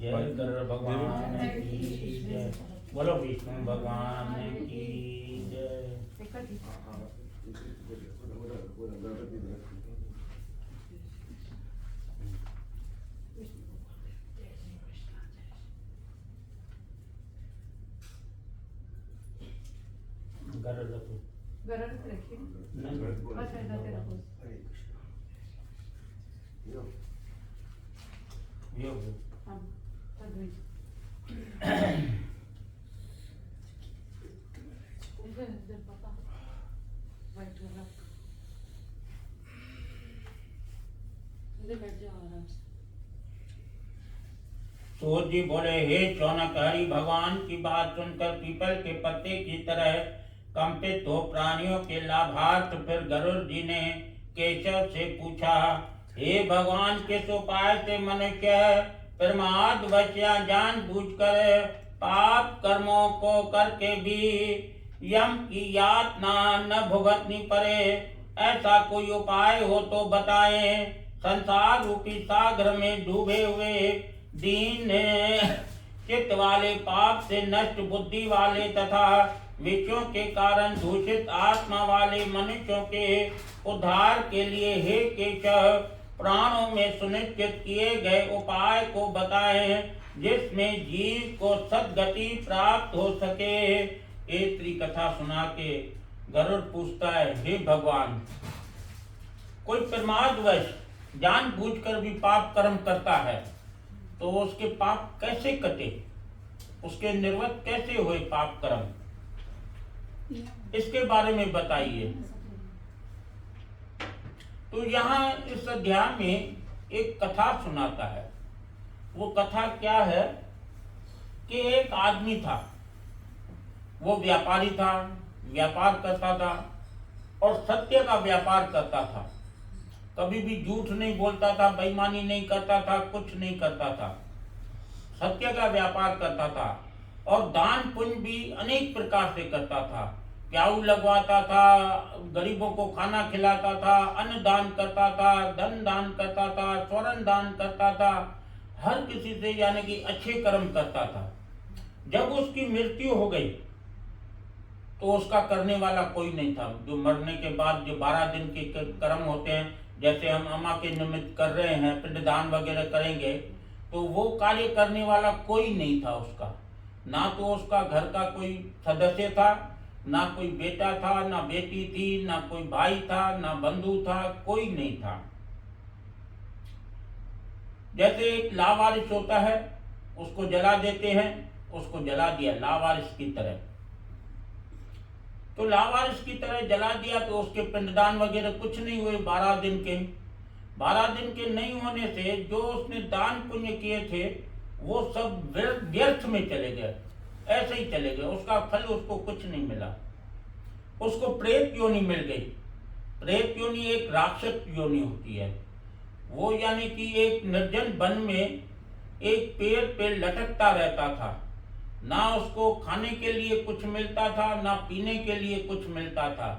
जय गरुड़ भगवान की जय। बोलो विष्णु भगवान की जय। गरुड़ रखो। गरुड़ रखिए। अच्छा इधर रखो। योग। हाँ अद्वैत। इधर पापा वाइट वाला इधर बैठ जाओ आराम से। सूर्य जी बोले, हे शौनक, हरि भगवान की बात सुनकर पीपल के पत्ते की तरह कंपित हो प्राणियों के लाभार्थ फिर गरुड़ जी ने केशव से पूछा, हे भगवान, किस उपाय से मनुष्य प्रमादवश या जानबूझकर पाप कर्मों को करके भी यम की यातना न भुगतनी पड़े, ऐसा कोई उपाय हो तो बताएं। संसार रूपी सागर में डूबे हुए दीन चित्त वाले, पाप से नष्ट बुद्धि वाले तथा विषयों के कारण दूषित आत्मा वाले मनुष्यों के उद्धार के लिए हे केशव, प्राणों में सुनिश्चित किए गए उपाय को बताएं, जिसमें जीव को सद्गति प्राप्त हो सके। एक कथा सुना के गरुड़ पूछता है, हे भगवान, कोई प्रमादवश जानबूझकर भी पाप कर्म करता है तो उसके पाप कैसे कटे, उसके निर्वत कैसे हुए पाप कर्म, इसके बारे में बताइए। तो यहाँ इस अध्याय में एक कथा सुनाता है। वो कथा क्या है कि एक आदमी था, वो व्यापारी था, व्यापार करता था और सत्य का व्यापार करता था। कभी भी झूठ नहीं बोलता था, बेईमानी नहीं करता था, कुछ नहीं करता था, सत्य का व्यापार करता था। और दान पुण्य भी अनेक प्रकार से करता था। प्याऊ लगवाता था, गरीबों को खाना खिलाता था, अन्न दान करता था, धन दान करता था, स्वर्ण दान करता था, हर किसी से यानी कि अच्छे कर्म करता था। जब उसकी मृत्यु हो गई तो उसका करने वाला कोई नहीं था। जो मरने के बाद जो 12 दिन के कर्म होते हैं, जैसे हम अम्मा के निमित्त कर रहे हैं, पिंडदान वगैरह करेंगे, तो वो कार्य करने वाला कोई नहीं था उसका। ना तो उसका घर का कोई सदस्य था, ना कोई बेटा था, ना बेटी थी, ना कोई भाई था, ना बंधु था, कोई नहीं था। जैसे एक लावारिस होता है, उसको जला देते हैं, उसको जला दिया लावारिस की तरह। तो लावारिस की तरह जला दिया तो उसके पिंडदान वगैरह कुछ नहीं हुए 12 दिन के। 12 दिन के नहीं होने से जो उसने दान पुण्य किए थे वो सब व्यर्थ में चले गए, ऐसे ही चले गए। उसका फल उसको कुछ नहीं मिला। उसको प्रेत योनि मिल गई। प्रेत योनि एक राक्षस योनि होती है। वो यानी कि एक निर्जन वन में एक पेड़ पे लटकता रहता था। ना उसको खाने के लिए कुछ मिलता था, ना पीने के लिए कुछ मिलता था।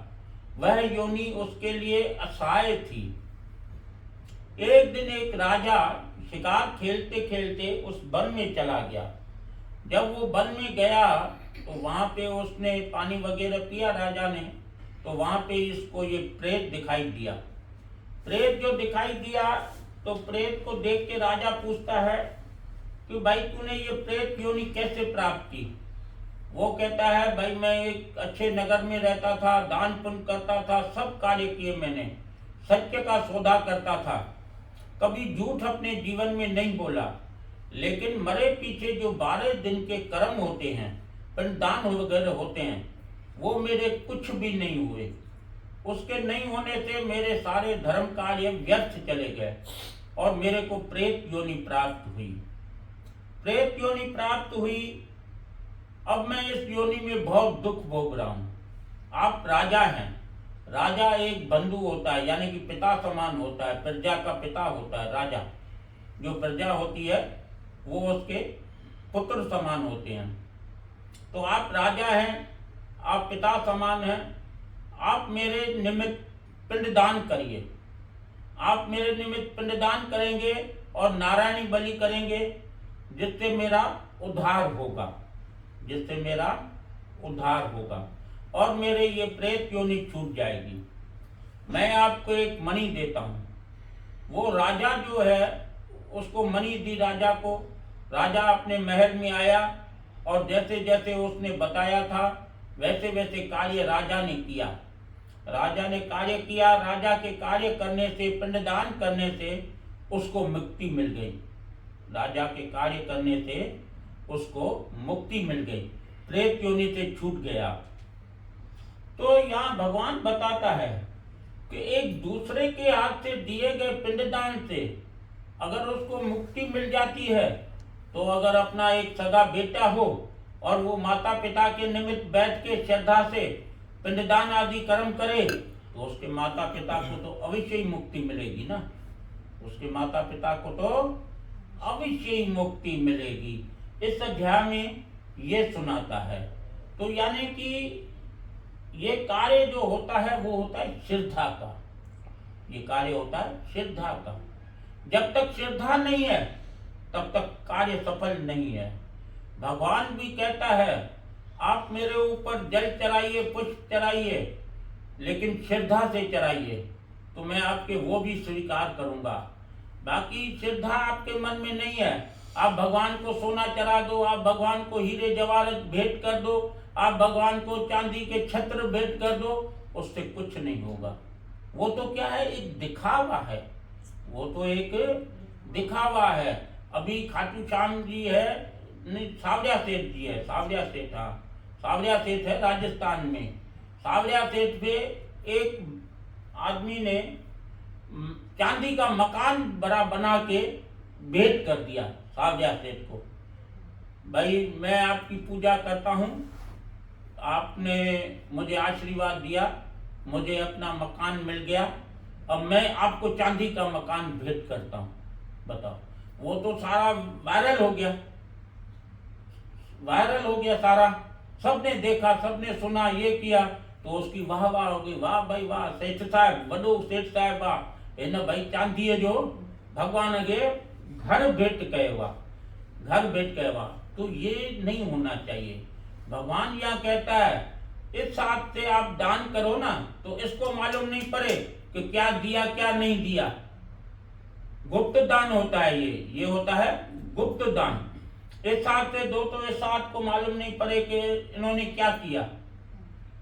वह योनि उसके लिए असहाय थी। एक दिन एक राजा शिकार खेलते खेलते उस वन में चला गया। जब वो वन में गया तो वहां पे उसने पानी वगैरह पिया राजा ने, तो वहां पे इसको ये प्रेत दिखाई दिया। प्रेत जो दिखाई दिया तो प्रेत को देख के राजा पूछता है कि भाई तूने ये प्रेत योनि कैसे प्राप्त की। वो कहता है, भाई मैं एक अच्छे नगर में रहता था, दान पुण्य करता था, सब कार्य किए मैंने, सत्य का सौदा करता था, कभी झूठ अपने जीवन में नहीं बोला। लेकिन मरे पीछे जो 12 दिन के कर्म होते हैं, पिंडदान वगैरह होते हैं, वो मेरे कुछ भी नहीं हुए। उसके नहीं होने से मेरे सारे धर्म कार्य व्यर्थ चले गए और मेरे को प्रेत योनि प्राप्त हुई। प्रेत योनि प्राप्त हुई। अब मैं इस योनि में बहुत दुख भोग रहा हूं। आप राजा हैं। राजा एक बंधु होता है, यानी कि पिता समान होता है, प्रजा का पिता होता है राजा। जो प्रजा होती है वो उसके पुत्र समान होते हैं। तो आप राजा हैं, आप पिता समान हैं, आप मेरे निमित्त पिंडदान करिए। आप मेरे निमित्त पिंडदान करेंगे और नारायणी बलि करेंगे जिससे मेरा उद्धार होगा, जिससे मेरा उद्धार होगा और मेरे ये प्रेत योनि छूट जाएगी। मैं आपको एक मणि देता हूँ। वो राजा जो है उसको मणि दी राजा को। राजा अपने महल में आया और जैसे जैसे उसने बताया था वैसे वैसे कार्य राजा ने किया। राजा ने कार्य किया। राजा के कार्य करने से, पिंडदान करने से उसको मुक्ति मिल गई। राजा के कार्य करने से उसको मुक्ति मिल गई, प्रेत योनि से छूट गया। तो यहाँ भगवान बताता है कि एक दूसरे के हाथ से दिए गए पिंडदान से अगर उसको मुक्ति मिल जाती है, तो अगर अपना एक सगा बेटा हो और वो माता पिता के निमित्त बैठ के श्रद्धा से पिंडदान आदि कर्म करे, तो उसके माता पिता को तो अवश्य ही मुक्ति मिलेगी ना। उसके माता पिता को तो अवश्य ही मुक्ति मिलेगी। इस अध्याय में ये सुनाता है। तो यानी कि ये कार्य जो होता है वो होता है श्रद्धा का। ये कार्य होता है श्रद्धा का। जब तक श्रद्धा नहीं है तब तक कार्य सफल नहीं है। भगवान भी कहता है आप मेरे ऊपर जल चढ़ाइए, पुष्प चढ़ाइए, लेकिन श्रद्धा से चढ़ाइए तो मैं आपके वो भी स्वीकार करूंगा। बाकी श्रद्धा आपके मन में नहीं है, आप भगवान को सोना चढ़ा दो, आप भगवान को हीरे जवाहरात भेंट कर दो, आप भगवान को चांदी के छत्र भेंट कर दो, उससे कुछ नहीं होगा। वो तो क्या है, एक दिखावा है। वो तो एक दिखावा है। अभी खाटू श्याम जी है, नहीं सावरिया सेठ जी है, सावरिया सेठ, हाँ सावरिया सेठ है राजस्थान में। सावरिया सेठ पे एक आदमी ने चांदी का मकान बड़ा बना के भेंट कर दिया सावरिया सेठ को। भाई मैं आपकी पूजा करता हूँ, आपने मुझे आशीर्वाद दिया, मुझे अपना मकान मिल गया, अब मैं आपको चांदी का मकान भेंट करता हूँ। बताओ, वो तो सारा वायरल हो गया, वायरल हो गया सारा। सबने देखा, सबने सुना, ये किया तो उसकी वाह वाह हो गई। वाह भाई वाह, सेठ साहब, बड़ो सेठ साहब, वाह इन भाई चांदी है जो भगवान अगे घर भेंट कहे, वाह घर भेंट कहे, वाह। तो ये नहीं होना चाहिए। भगवान यहाँ कहता है इस हाथ से आप दान करो ना, तो इसको मालूम नहीं पड़े कि क्या दिया क्या नहीं दिया। गुप्त दान होता है ये होता है गुप्त दान। इस हाथ से दो तो इस हाथ को मालूम नहीं पड़े कि इन्होंने क्या किया।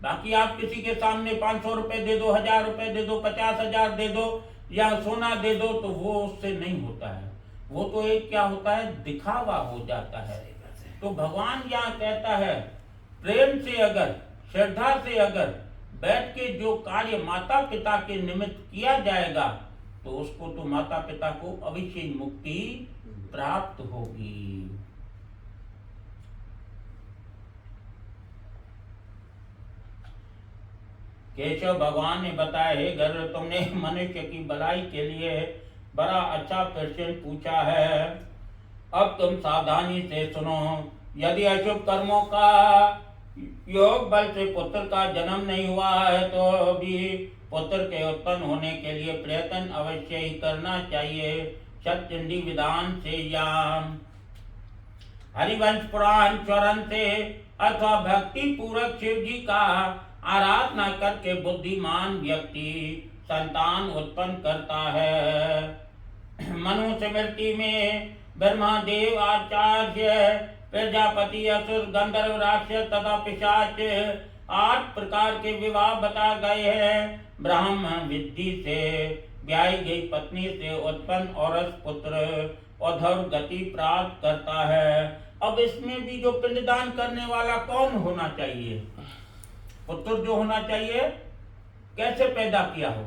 बाकी आप किसी के सामने 500 रुपए दे दो, 1000 रुपए दे दो, 50,000 दे दो या सोना दे दो, तो वो उससे नहीं होता है। वो तो एक क्या होता है, दिखावा हो जाता है। तो भगवान यहाँ कहता है प्रेम से अगर, श्रद्धा से अगर बैठ के जो कार्य माता पिता के निमित्त किया जाएगा, तो उसको तो माता पिता को अवश्य मुक्ति प्राप्त होगी। केशव भगवान ने बताया, हे गरुड़, तुमने मनुष्य की भलाई के लिए बड़ा अच्छा प्रश्न पूछा है। अब तुम सावधानी से सुनो। यदि अशुभ कर्मों का योग बल से पुत्र का जन्म नहीं हुआ है, तो भी पुत्र के उत्पन्न होने के लिए प्रयत्न अवश्य ही करना चाहिए। सत्यचंडी विधान से या हरिवंश पुराण स्वरण से अथवा भक्ति पूर्वक शिव जी का आराधना करके बुद्धिमान व्यक्ति संतान उत्पन्न करता है। मनु स्मृति में ब्रह्मदेव, आचार्य, प्रजापति, असुर, गंधर्व, राक्षस तथा पिशाच 8 प्रकार के विवाह बता गए हैं। ब्राह्मण विधि से ब्याही गई पत्नी से उत्पन्न औरस पुत्र अधर्व गति प्राप्त करता है। अब इसमें भी जो पिंडदान करने वाला कौन होना चाहिए? पुत्र जो होना चाहिए, कैसे पैदा किया हो,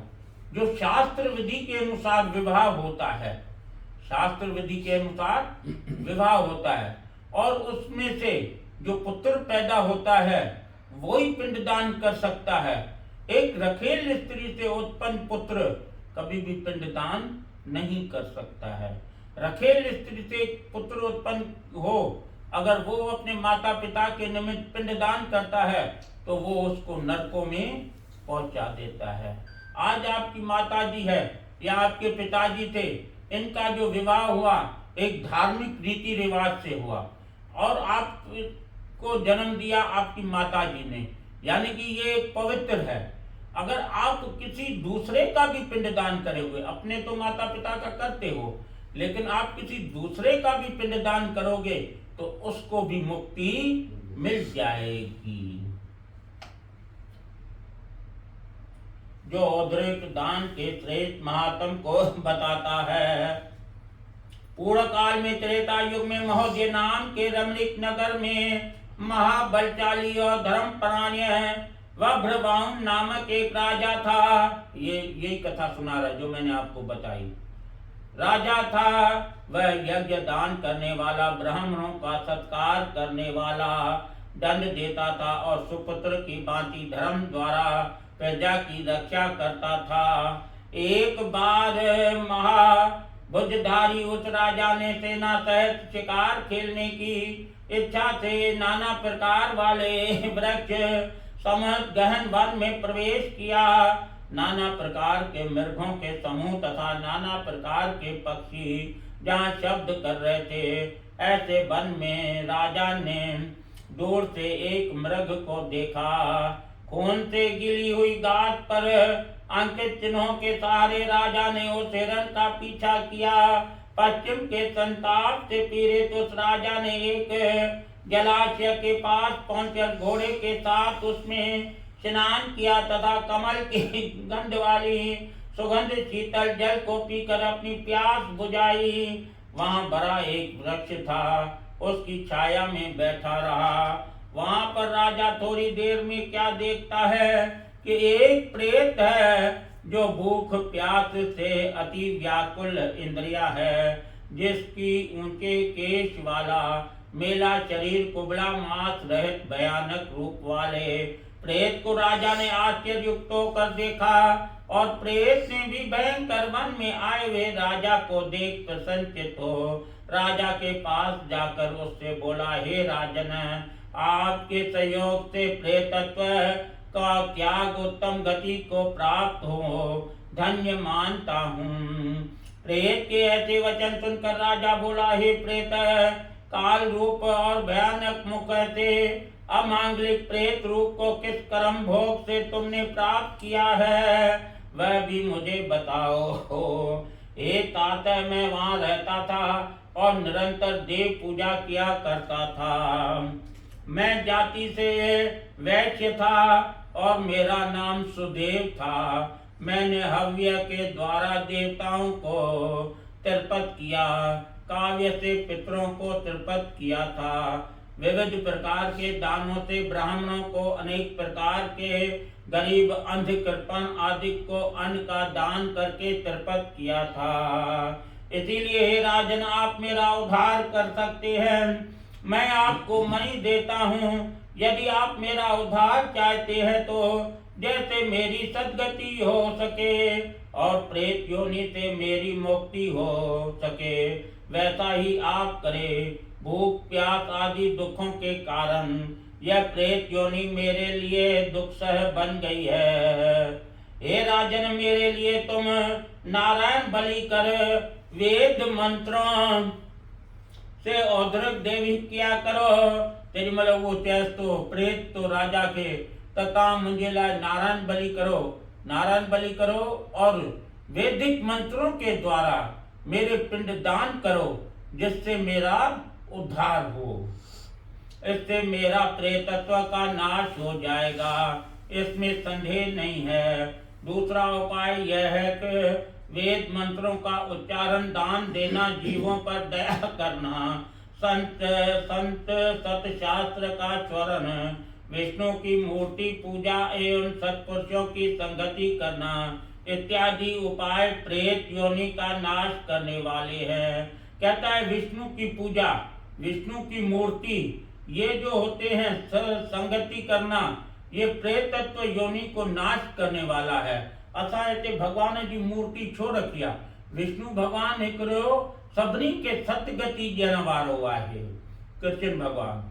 जो शास्त्र विधि के अनुसार विवाह होता है। शास्त्र विधि के अनुसार विवाह होता है और उसमें से जो पुत्र पैदा होता है वही पिंडदान कर सकता है। एक रखेल स्त्री से उत्पन्न पुत्र कभी भी पिंडदान नहीं कर सकता है। रखेल स्त्री से पुत्र उत्पन्न हो, अगर वो अपने माता पिता के निमित्त पिंडदान करता है तो वो उसको नरकों में पहुंचा देता है। आज आपकी माता जी है या आपके पिताजी थे, इनका जो विवाह हुआ एक धार्मिक रीति रिवाज से हुआ, और आपको जन्म दिया आपकी माता जी ने, यानी कि ये एक पवित्र है। अगर आप किसी दूसरे का भी पिंडदान करे हुए, अपने तो माता पिता का करते हो, लेकिन आप किसी दूसरे का भी पिंडदान करोगे तो उसको भी मुक्ति मिल जाएगी। जो औद्रिक दान के श्रेष्ठ महात्म को बताता है। पूर्व काल में त्रेता युग में महोदय नाम के रमणीक नगर में महाबलशाली और धर्मपरायण वभ्रवाहन नामक एक राजा था। यही कथा सुना रहा जो मैंने आपको बताई। राजा था, वह यज्ञ दान करने वाला, ब्राह्मणों का सत्कार करने वाला, दंड देता था और सुपुत्र की भांति धर्म द्वारा प्रजा की रक्षा करता था। एक बार महाभुजधारी उस राजा ने सेना सहित शिकार खेलने की इच्छा से नाना प्रकार वाले वृक्ष समूह गहन वन में प्रवेश किया। नाना प्रकार के मृगों के समूह तथा नाना प्रकार के पक्षी जहाँ शब्द कर रहे थे, ऐसे वन में राजा ने दूर से एक मृग को देखा। खून से गिली हुई गाछ पर अंकित चिन्हों के सहारे राजा ने उस हिरण का पीछा किया। पश्चिम के संताप से पीड़ित उस राजा ने एक जलाशय के पास पहुंचकर घोड़े के साथ उसमें स्नान किया तथा कमल की गंध वाली सुगंध शीतल जल को पीकर अपनी प्यास बुझाई। वहां बड़ा एक वृक्ष था, उसकी छाया में बैठा रहा। वहां पर राजा थोड़ी देर में क्या देखता है कि एक प्रेत है जो भूख प्यास से अति व्याकुल इंद्रिया है, जिसकी ऊंचे केश वाला मेला शरीर कुबड़ा मांस रहित भयानक रूप वाले प्रेत को राजा ने आश्चर्ययुक्त होकर देखा। और प्रेत ने भी भयंकर वन में आए हुए राजा को देख प्रसन्नचित हो राजा के पास जाकर उससे बोला, हे राजन, आपके सहयोग से प्रेतत्व का त्याग उत्तम गति को प्राप्त हो धन्य मानता हूँ। प्रेत के ऐसे वचन सुनकर राजा बोला, हे प्रेत, काल रूप और भयानक मुख से अमांगलिक प्रेत रूप को किस कर्म भोग से तुमने प्राप्त किया है, वह भी मुझे बताओ। हे तात, मैं वहां रहता था और निरंतर देव पूजा किया करता था। मैं जाति से वैश्य था और मेरा नाम सुदेव था। मैंने हव्य के द्वारा देवताओं को तर्पण किया, काव्य से पितरों को तर्पण किया था। विविध प्रकार के दानों से ब्राह्मणों को अनेक प्रकार के गरीब अंध कृपण आदि को अन्न का दान करके तर्पण किया था। इसीलिए हे राजन, आप मेरा उद्धार कर सकते हैं। मैं आपको मणि देता हूँ। यदि आप मेरा उद्धार चाहते हैं तो जैसे मेरी सद्गति हो सके और प्रेत योनि से मेरी मुक्ति हो सके, वैसा ही आप करें। भूख प्यास आदि दुखों के कारण यह प्रेत योनि मेरे लिए दुख सह बन गई है। हे राजन, मेरे लिए तुम नारायण बलि कर वेद मंत्रों से औद्रिक देवी किया करो। तेरी मतलब वो तो प्रेत तो राजा के तथा मुझे ला नारायण बलि करो, नारायण बलि करो और वैदिक मंत्रों के द्वारा मेरे पिंड दान करो, जिससे मेरा उद्धार हो। इससे मेरा प्रेतत्व का नाश हो जाएगा, इसमें संदेह नहीं है। दूसरा उपाय यह है कि वेद मंत्रों का उच्चारण, दान देना, जीवों पर दया करना, संत सतशास्त्र का स्वरण, विष्णु की मूर्ति पूजा एवं सत्पुरुषों की संगति करना इत्यादि उपाय प्रेत योनि का नाश करने वाले हैं। कहता है विष्णु की पूजा, विष्णु की मूर्ति, ये जो होते हैं संगति करना, ये प्रेतत्व योनि को नाश करने वाला है। असा ये भगवान जी मूर्ति छोड़ रखिया। विष्णु भगवान एक सबनी के सतगति जन वारो है कृष्ण भगवान।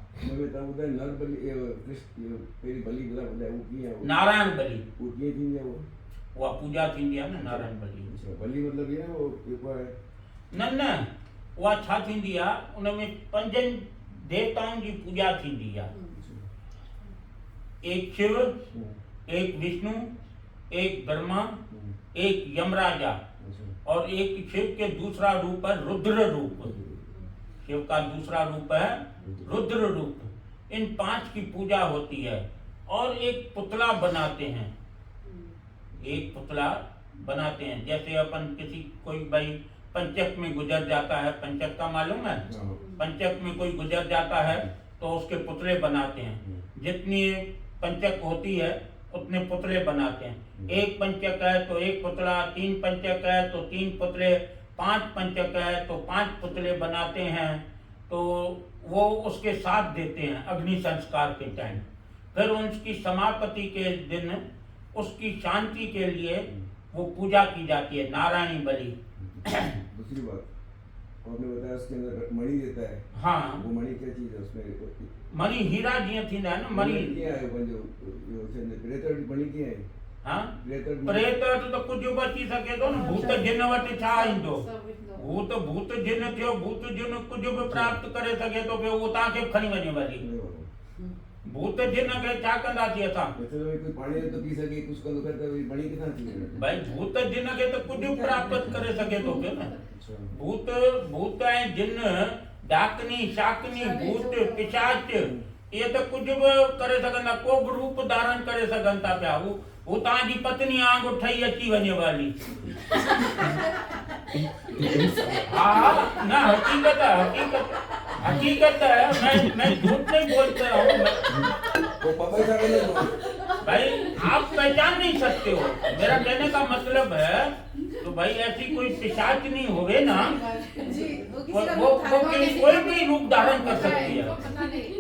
नारायण बलि वो पूजा थी ना, नारायण बलि बलि मतलब ये वो न उहा छा थींदी आहे, उनमें 5 देवताउनि जी पूजा थींदी आहे। एक शिव, एक विष्णु, एक ब्रह्मा, एक यमराजा, और एक शिव के दूसरा रूप है रुद्र रूप। शिव का दूसरा रूप है रुद्र रूप। इन 5 की पूजा होती है। और एक पुतला बनाते हैं, एक पुतला बनाते हैं। जैसे अपन किसी कोई भाई पंचक में गुजर जाता है, पंचक का मालूम है, पंचक में कोई गुजर जाता है तो उसके पुतले बनाते हैं। जितनी पंचक होती है उतने पुतले बनाते हैं। 1 पंचक है तो 1 पुतला, 3 पंचक है तो 3 पुतले, 5 पंचक है तो 5 पुतले बनाते हैं। तो वो उसके साथ देते हैं अग्नि संस्कार के टाइम। फिर उसकी समाप्ति के दिन उसकी शांति के लिए वो पूजा की जाती है, नारायणी बलि। दूसरी बात आपने बताया उसके अंदर मणि देता है। हाँ, वो मणि क्या चीज है उसमें? मणि हीरा जीअं थींदा आहिनि न, मणि क्या है वो जो प्रेतड़ मणि क्या है? हाँ, प्रेतड़ प्रेत तो कुझु बि अची सघे थो न। भूत जिन वटि छा ईंदो? भूत जिन थियो, भूत जिन कुझु बि प्राप्त करे सघे थो पियो, उहो तव्हांखे बि खणी वञे वरी। भूत जिन खे छा कंदासीं असां? कोई पानी तो पी सके, कुछ कर करता है, मणि कितना थी? भाई भूत जिन खे त कुझु प्राप्त करे सघे थो पियो न। भूत ऐं जिन, डाकनी, शाकनी, भूत, पिशाच, इहे त कुझु बि करे सघंदा, को बि रूप धारण करे सघनि था पिया। हू तव्हांजी पत्नी वांगुरु ठही अची वञे वाली। हाँ, ना हकीकत है, हकीकत है। मैं झूठ नहीं बोलता हूँ। भाई आप पहचान नहीं सकते हो, मेरा कहने का मतलब है। तो भाई ऐसी कोई पिशाच नहीं होवे ना, वो कोई भी रूप धारण कर सकती है।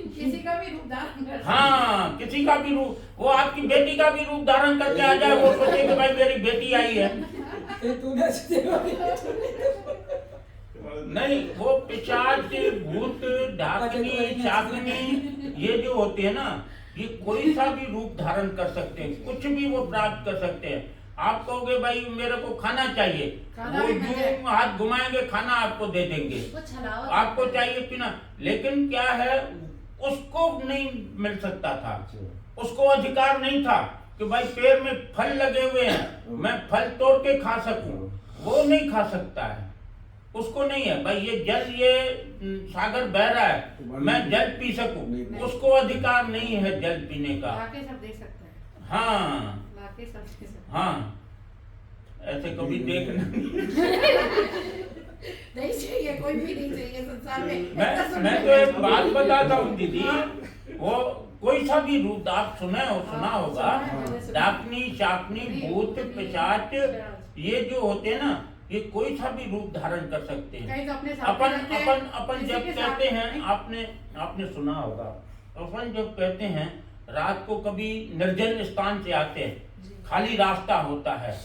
किसी का भी रूप धारण कर। हाँ, किसी का भी रूप। वो आपकी बेटी का भी रूप धारण करके आ जाए, वो सोचे कि भाई मेरी बेटी आई है। नहीं, वो पिशाच, भूत, डाकनी, शाकनी, ये जो होते हैं ना, ये कोई सा भी रूप धारण कर सकते हैं, कुछ भी वो प्राप्त कर सकते हैं। आप कहोगे भाई मेरे को खाना चाहिए, वो यूं हाथ घुमाएंगे, खाना आपको दे देंगे। आपको चाहिए पीना, लेकिन क्या है, उसको नहीं मिल सकता था, उसको अधिकार नहीं था कि भाई पेड़ में फल लगे हुए हैं, मैं फल तोड़ के खा सकूं। वो नहीं खा सकता है, उसको नहीं है भाई ये जल, ये सागर बह रहा है, मैं जल पी सकूं, उसको अधिकार नहीं है जल पीने का। लाके सब देख सकते हैं। हाँ, लाके सब देख सकते हैं। हाँ, ऐसे कभी देखना नहीं चाहिए, कोई भी नहीं चाहिए संसार में। मैं तो एक बात बताता हूँ दीदी, वो कोई सा भी रूप आप सुना होगा, डाकनी, शाकनी, भूत, पिशाच, ये जो होते हैं ना, ये कोई सा भी रूप धारण कर सकते हैं। अपन जब कहते हैं, आपने सुना होगा, अपन जब कहते हैं रात को कभी निर्जन स्थान से आते हैं, खाली रास्ता होता है,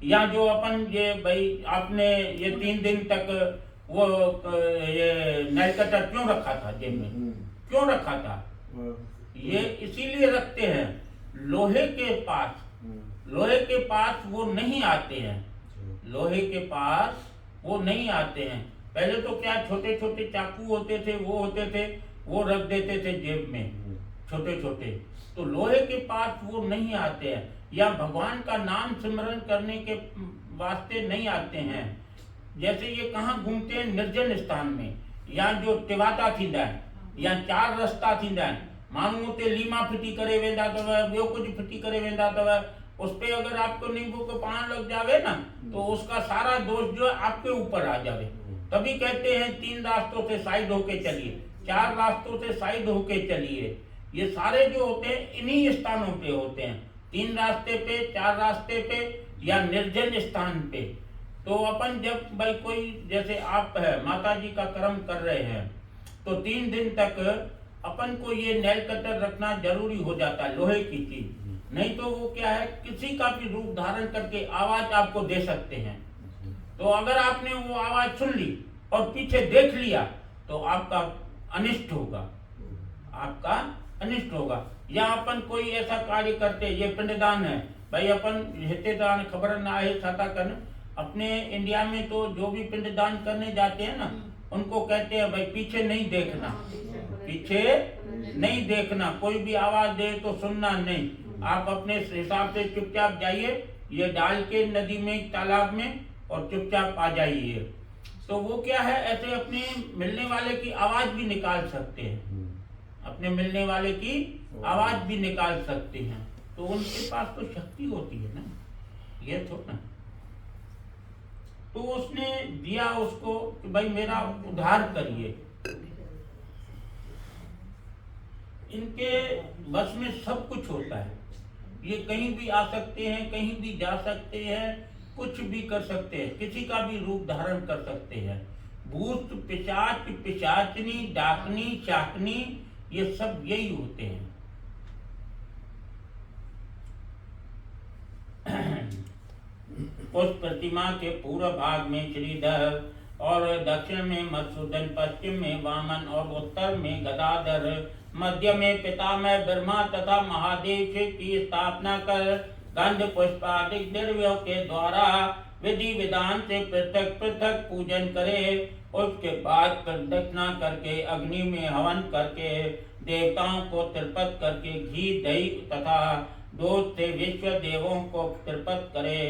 या जो अपन ये भाई आपने ये 3 दिन तक वो ये नेल कटर क्यों रखा था जेब में? क्यों रखा था? ये इसीलिए रखते हैं, लोहे के पास वो नहीं आते हैं, लोहे के पास वो नहीं आते हैं। पहले तो क्या छोटे छोटे चाकू होते थे, वो रख देते थे जेब में, छोटे छोटे। तो लोहे के पास वो नहीं आते हैं, या भगवान का नाम सिमरन करने के वास्ते नहीं आते हैं। जैसे ये कहाँ घूमते हैं? निर्जन स्थान में, या जो टिवाता थींदा है, या 4 रस्ता थींदा है, माण्हू उते लीमा फिटी करे वेंदा अथव, ॿियो कुछ फिटी करे वेंदा अथव। उस पे अगर आपको नींबू को पान लग जावे ना, तो उसका सारा दोष जो है आपके ऊपर आ जावे। तभी कहते हैं 3 रास्तों से साइड होके चलिए, 4 रास्तों से साइड होके चलिए। ये सारे जो होते हैं इन्हीं स्थानों पे होते हैं, 3 रास्ते पे, 4 रास्ते पे, या निर्जन स्थान पे। तो अपन जब भाई कोई, जैसे आप है माता जी का कर्म कर रहे हैं, तो 3 दिन तक अपन को ये नेल कटर रखना जरूरी हो जाता है, लोहे की चीज। नहीं तो वो क्या है, किसी का भी रूप धारण करके आवाज आपको दे सकते हैं। तो अगर आपने वो आवाज सुन ली और पीछे देख लिया, तो आपका अनिष्ट होगा, आपका अनिष्ट होगा। या अपन कोई ऐसा कार्य करते, ये पिंडदान है भाई, अपन हिते दान खबर ना है छा था कन, अपने इंडिया में तो जो भी पिंडदान करने जाते हैं ना, उनको कहते हैं भाई पीछे नहीं देखना, पीछे नहीं देखना, कोई भी आवाज दे तो सुनना नहीं, आप अपने हिसाब से चुपचाप जाइए, ये डाल के नदी में तालाब में और चुपचाप आ जाइए। तो वो क्या है, ऐसे अपने मिलने वाले की आवाज भी निकाल सकते हैं, अपने मिलने वाले की आवाज भी निकाल सकते हैं। तो उनके पास तो शक्ति होती है ना, ये तो ना। तो उसने दिया उसको कि भाई मेरा उद्धार करिए। इनके बस में सब कुछ होता है, ये कहीं भी आ सकते हैं, कहीं भी जा सकते हैं, कुछ भी कर सकते हैं, किसी का भी रूप धारण कर सकते हैं। भूत पिशाच पिशाचनी डाकनी चाकनी ये सब यही होते हैं। उस प्रतिमा के पूर्व भाग में श्रीधर और दक्षिण में मधुसूदन, पश्चिम में वामन और उत्तर में गदाधर, मध्य में पितामह ब्रह्मा तथा महादेव की स्थापना कर गंध पुष्प आदि द्रव्यों के द्वारा विधि विधान से पृथक पृथक पूजन करे। उसके बाद प्रदक्षिणा करके अग्नि में हवन करके देवताओं को तर्पण करके घी दही तथा दूध से विश्व देवों को तर्पण करे।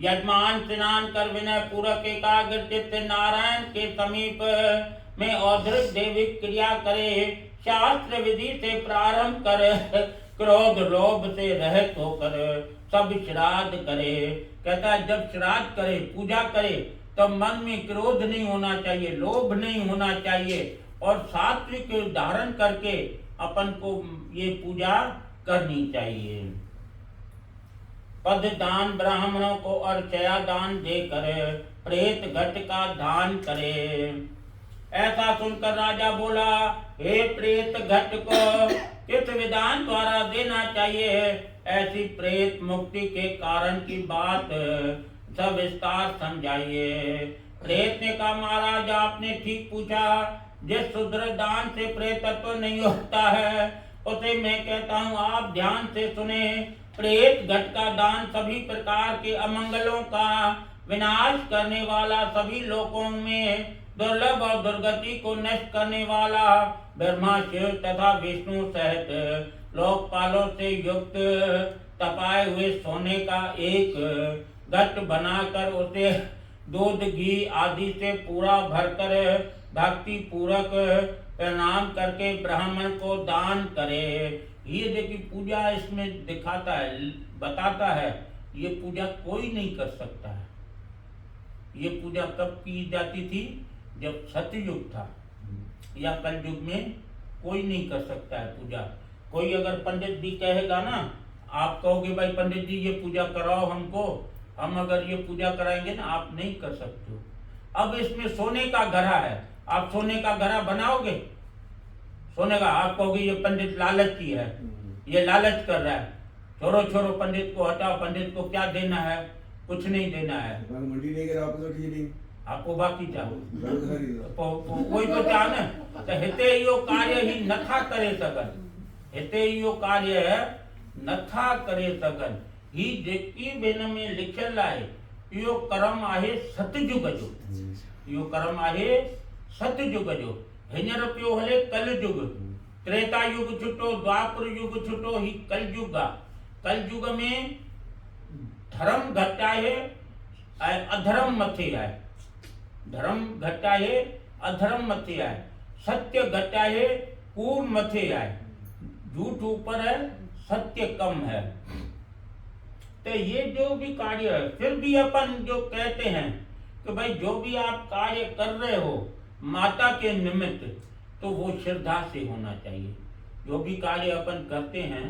यजमान स्नान कर विनय पूर्वक एकाग्रचित्त नारायण के समीप में औद्रिक देविक क्रिया करे। शास्त्र विधि से प्रारंभ कर क्रोध लोभ से रहित होकर सब श्राद्ध करे। कहता है जब श्राद्ध करे, पूजा करे, तब मन में क्रोध नहीं होना चाहिए, लोभ नहीं होना चाहिए, और सात्विक धारण करके अपन को ये पूजा करनी चाहिए। पद दान ब्राह्मणों को और चया दान देकर प्रेत घट का दान करे। ऐसा सुनकर राजा बोला, हे प्रेत घट को किस विधान द्वारा देना चाहिए? ऐसी प्रेत मुक्ति के कारण की बात सविस्तार समझाइए। प्रेत ने कहा, महाराज आपने ठीक पूछा, जिस शूद्र दान से प्रेतत्व नहीं होता है उसे मैं कहता हूँ आप ध्यान से सुने। प्रेत घट का दान सभी प्रकार के अमंगलों का विनाश करने वाला, सभी लोकों में दुर्लभ और दुर्गति को नष्ट करने वाला, ब्रह्मा शिव तथा विष्णु सहित लोकपालों से युक्त तपाए हुए सोने का एक घट बनाकर उसे दूध घी आदि से पूरा भरकर भक्ति पूर्वक प्रणाम करके ब्राह्मण को दान करे। ये देखिए पूजा इसमें दिखाता है, बताता है, ये पूजा कोई नहीं कर सकता है। ये पूजा कब की जाती थी? जब सतयुग था, या कलयुग में कोई नहीं कर सकता है पूजा। कोई अगर पंडित जी कहेगा ना, आप कहोगे भाई पंडित जी ये पूजा कराओ हमको, हम अगर ये पूजा कराएंगे ना, आप नहीं कर सकते हो। अब इसमें सोने का घड़ा है, आप सोने का घड़ा बनाओगे? सोने का, आप कहोगे ये पंडित लालची है, ये लालच कर रहा है, छोड़ो छोड़ो पंडित को हटाओ, पंडित को क्या देना है, कुछ नहीं देना है, मंडी नहीं करा वापस उठी नहीं आपको बाकी चाहो कोई तो चाह न तो हिते यो कार्य ही नथा करे सकन, हिते यो कार्य नथा करे सकन। ही जेकी बेन में लिखियल आहे इहो कर्म आहे सतयुग जो, इहो कर्म आहे सतयुग जो। हींअर पियो हले कलयुग, त्रेता युग छुटो, द्वापर युग छुटो, ही कलयुग आहे। कलयुग में धर्म घटि आहे ऐं अधर्म मथे आहे, धर्म घटि आहे अधर्म मथे आहे, सत्य घटि आहे कूड़ मथे आहे, झूठ ऊपर है सत्य कम है। तो ये जो भी कार्य है, फिर भी अपन जो कहते हैं कि भाई जो भी आप कार्य कर रहे हो माता के निमित्त, तो वो श्रद्धा से होना चाहिए। जो भी कार्य अपन करते हैं,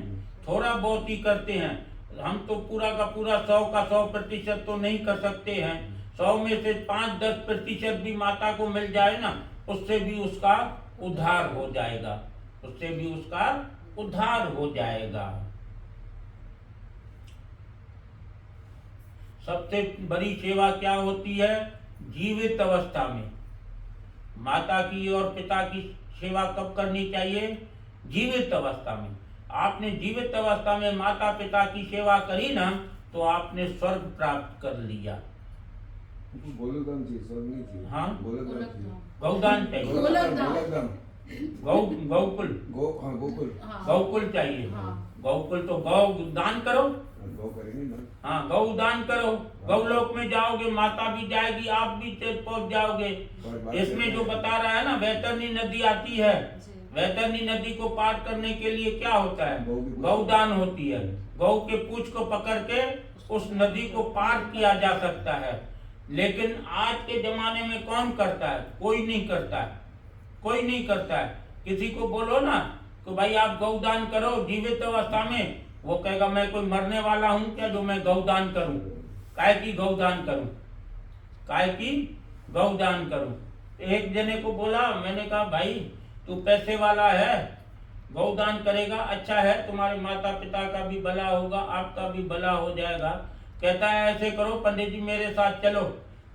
थोड़ा बहुत ही करते हैं, हम तो पूरा का पूरा 100 का 100% तो नहीं कर सकते हैं। 100 में से 5-10% भी माता को मिल जाए ना, उससे भी उसका उद्धार हो जाएगा, उससे भी उसका उद्धार हो जाएगा। सबसे बड़ी सेवा क्या होती है? जीवित अवस्था में माता की और पिता की सेवा कब करनी चाहिए? जीवित अवस्था में। आपने जीवित अवस्था में माता पिता की सेवा करी ना, तो आपने स्वर्ग प्राप्त कर लिया। हमको गोलकधाम चाहिए, स्वर्ग नहीं चाहिए। हाँ? गोलकधाम चाहिए। गौदान चाहिए, गोलकधाम। गोलकधाम। गौकुल, गोकुल। हाँ। गौकुल चाहिए। हाँ। गौकुल तो गौ दान करो। गौ करेंगे ना। हाँ, गौ दान करो, गौलोक में जाओगे, माता भी जाएगी, आप भी पहुंच जाओगे। इसमें जो बता रहा है ना, वैतरणी नदी आती है, वैतरणी नदी को पार करने के लिए क्या होता है? गौदान होती है। गौ के पूंछ को पकड़ के उस नदी को पार किया जा सकता है। लेकिन आज के जमाने में कौन करता है? कोई नहीं करता है, कोई नहीं करता है। किसी को बोलो ना तो भाई आप गौदान करो जीवित अवस्था में, वो कहेगा मैं कोई मरने वाला हूं क्या जो मैं गौदान करूं? काय की गौदान करूं? काय की गौदान करूं? एक जने को बोला, मैंने कहा भाई तू पैसे वाला है, गौदान करेगा, अच्छा है, तुम्हारे माता पिता का भी भला होगा, आपका भी भला हो जाएगा। कहता है ऐसे करो पंडित जी मेरे साथ चलो,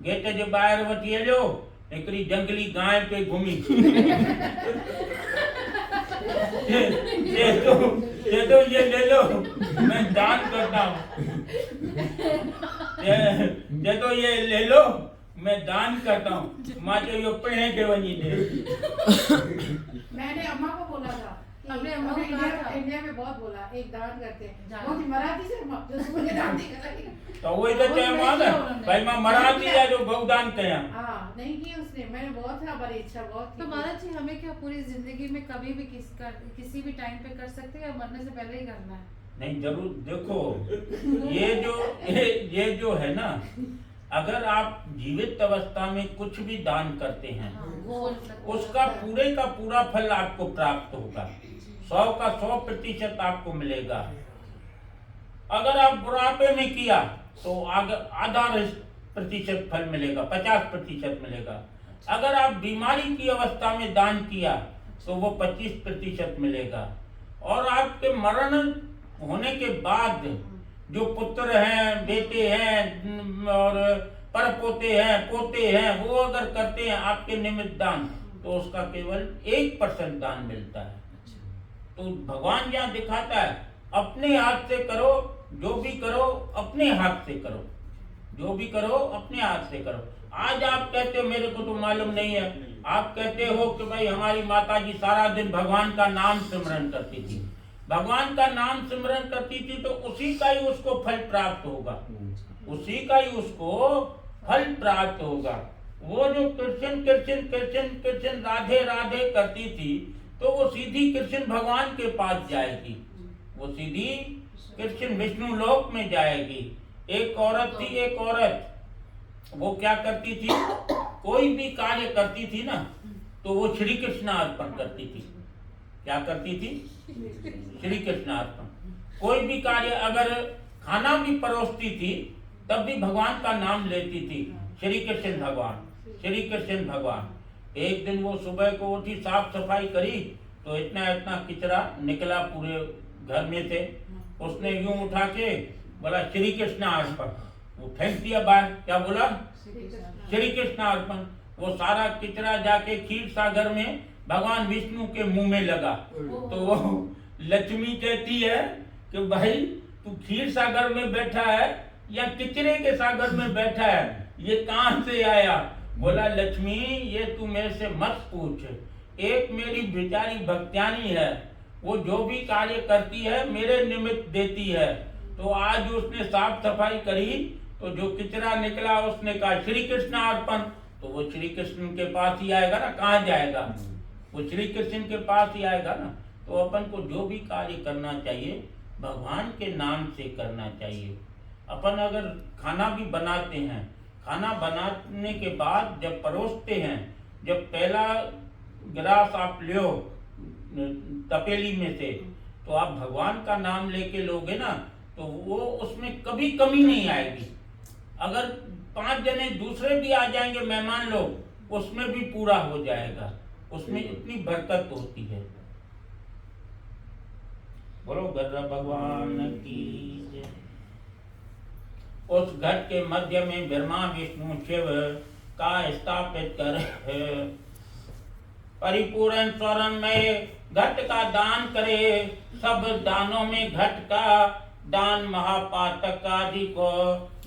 गेटे जो बाहर वठी लो, हिकड़ी जंगली गाय पे घूमी। ये तो ये ले लो, मैं दान करता हूँ। ये तो ये ले लो, मैं दान करता हूँ। माँ जो यो पढ़े के वही दे। मैंने अम्मा को बोला था, हमने अम्मा को कहा था। इंडिया में बहुत बोला एक दान करते हैं, दान। वो थी मराठी से अम्मा जो सुबह दान नहीं करेगी। तो वही तो चाहे माँ ना भाई माँ मरा दिया जो गौदान कया। हाँ नहीं की उसने, मैंने बहुत था, बड़ी इच्छा बहुत थी। तो महाराज जी हमें क्या पूरी जिंदगी में कभी भी किसी भी टाइम पे कर सकते हैं या मरने से पहले ही करना है? नहीं जरूर देखो, ये जो है ना, अगर आप जीवित अवस्था में कुछ भी दान करते हैं उसका पूरे का पूरा फल आपको प्राप्त होगा, 100 का 100% आपको मिलेगा। अगर आप बुढ़ापे में किया तो आधा प्रतिशत फल मिलेगा, 50% मिलेगा। अगर आप बीमारी की अवस्था में दान किया तो वो 25% मिलेगा। और आपके मरण होने के बाद जो पुत्र हैं, बेटे हैं और परपोते हैं, पोते हैं, वो अगर करते हैं आपके निमित्त दान तो उसका केवल 1% दान मिलता है। तो भगवान यहाँ दिखाता है अपने हाथ से करो, जो भी करो अपने हाथ से करो, जो भी करो अपने हाथ से करो। आज आप कहते हो मेरे को तो मालूम नहीं है, आप कहते हो कि भाई हमारी माता जी सारा दिन भगवान का नाम सिमरन करती थी, भगवान का नाम सिमरन करती थी, तो उसी का ही उसको फल प्राप्त होगा, उसी का ही उसको फल प्राप्त होगा। वो जो कृष्ण कृष्ण कृष्ण कृष्ण राधे राधे करती थी तो वो सीधी कृष्ण भगवान के पास जाएगी, वो सीधी कृष्ण विष्णु लोक में जाएगी। एक औरत थी, एक औरत, वो क्या करती थी, कोई भी कार्य करती थी ना तो वो श्री कृष्ण अर्पण करती थी। क्या करती थी? श्री कृष्ण अर्पण। कोई भी कार्य, अगर खाना भी परोसती थी तब भी भगवान का नाम लेती थी, श्री कृष्ण भगवान, श्री कृष्ण भगवान। एक दिन वो सुबह को उठी, साफ सफाई करी तो इतना इतना किचरा निकला पूरे घर में से। उसने यूं उठा के बोला श्री कृष्ण अर्पण, वो फेंक दिया बाहर। क्या बोला? श्री कृष्ण अर्पण। वो सारा किचरा जाके क्षीर सागर में भगवान विष्णु के मुंह में लगा। तो वो लक्ष्मी कहती है कि भाई तू क्षीर सागर में बैठा है या किचरे के सागर में बैठा है, ये कहां से आया? बोला लक्ष्मी ये तू मेरे से मत पूछ, एक मेरी बेचारी भक्त्यानी है, वो जो भी कार्य करती है मेरे निमित्त देती है। तो आज उसने साफ सफाई करी तो जो किचरा निकला उसने कहा श्री कृष्ण अर्पण, तो वो श्री कृष्ण के पास ही आएगा ना, कहाँ जाएगा? वो श्री कृष्ण के पास ही आएगा ना। तो अपन को जो भी कार्य करना चाहिए भगवान के नाम से करना चाहिए। अपन अगर खाना भी बनाते हैं, खाना बनाने के बाद जब परोसते हैं, जब पहला गिलास आप लो तपेली में से, तो आप भगवान का नाम लेके लोगे ना तो वो उसमें कभी कमी नहीं आएगी। अगर 5 जने दूसरे भी आ जाएंगे मेहमान लोग, उसमें भी पूरा हो जाएगा, उसमें इतनी बरकत होती है। बोलो गरुड़ भगवान की जय। उस घट के मध्य में ब्रह्मा विष्णु शिव का स्थापित कर परिपूर्ण स्वर्ण में घट का दान करे। सब दानों में घट का दान महापातक आदि को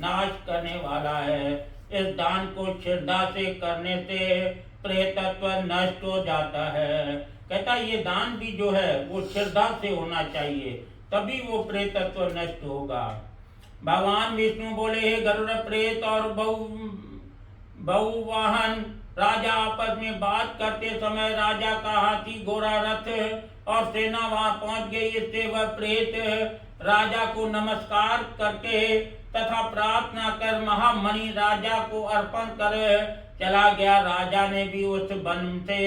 नाश करने वाला है। इस दान को श्रद्धा से करने से प्रेतत्व नष्ट हो जाता है। कहता है ये दान भी जो है वो श्रद्धा से होना चाहिए, तभी वो प्रेतत्व नष्ट होगा। भगवान विष्णु बोले, हे गरुड़ प्रेत और बहुवाहन राजा आपस में बात करते समय राजा का हाथी घोड़ा रथ और सेना वहां पहुंच गई। इससे वह प्रेत राजा को नमस्कार करके तथा प्रार्थना कर महामणि राजा को अर्पण कर चला गया। राजा ने भी उस वन से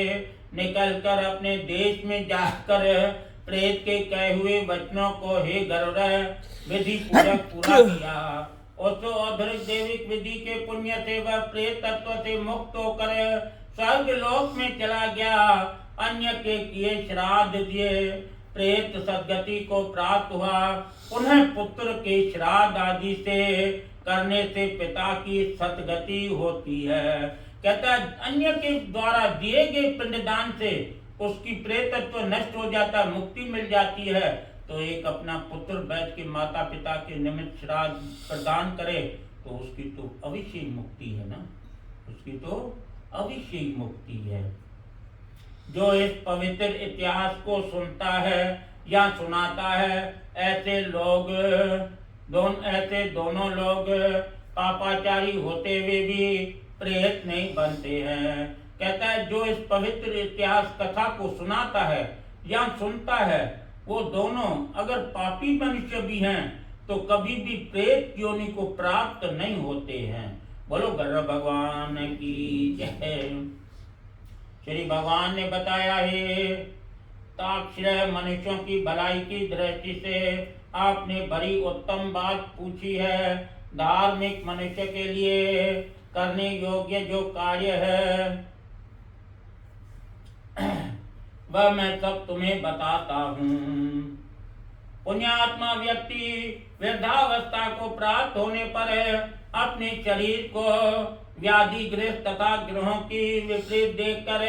निकलकर अपने देश में जाकर प्रेत के कहे हुए वचनों को हे गरुड़ विधि पूर्वक पूरा किया। उस औधरिक दैविक विधि के पुण्य से वह प्रेत तत्व से मुक्त होकर स्वर्ग लोक में चला गया। अन्य के किए श्राद्ध दिए प्रेत सदगति को प्राप्त हुआ। पुनः पुत्र के श्राद्ध आदि से करने से पिता की सदगति होती है। कहता है अन्य के द्वारा दिए गए पिंडदान से उसकी प्रेतत्व नष्ट हो जाता है, मुक्ति मिल जाती है। तो एक अपना पुत्र बैठ के माता पिता के निमित्त श्राद्ध प्रदान करे तो उसकी तो अवश्य ही मुक्ति है ना, उसकी तो अवश्य ही मुक्ति है। जो इस पवित्र इतिहास को सुनता है या सुनाता है, ऐसे दोनों लोग पापाचारी होते हुए भी प्रेत नहीं बनते हैं। कहता है जो इस पवित्र इतिहास कथा को सुनाता है या सुनता है, वो दोनों अगर पापी मनुष्य भी हैं तो कभी भी प्रेत योनि को प्राप्त नहीं होते हैं। बोलो गरुड़ भगवान की जय। श्री भगवान ने बताया है ताक्षर मनुष्यों की भलाई की दृष्टि से आपने बड़ी उत्तम बात पूछी है। धार्मिक मनुष्य के लिए करने योग्य जो कार्य है वह मैं सब तुम्हें बताता हूँ। पुण्यात्मा व्यक्ति वृद्धावस्था को प्राप्त होने पर अपने शरीर को व्याधिग्रस्त तथा ग्रहों की विपरीत देखकर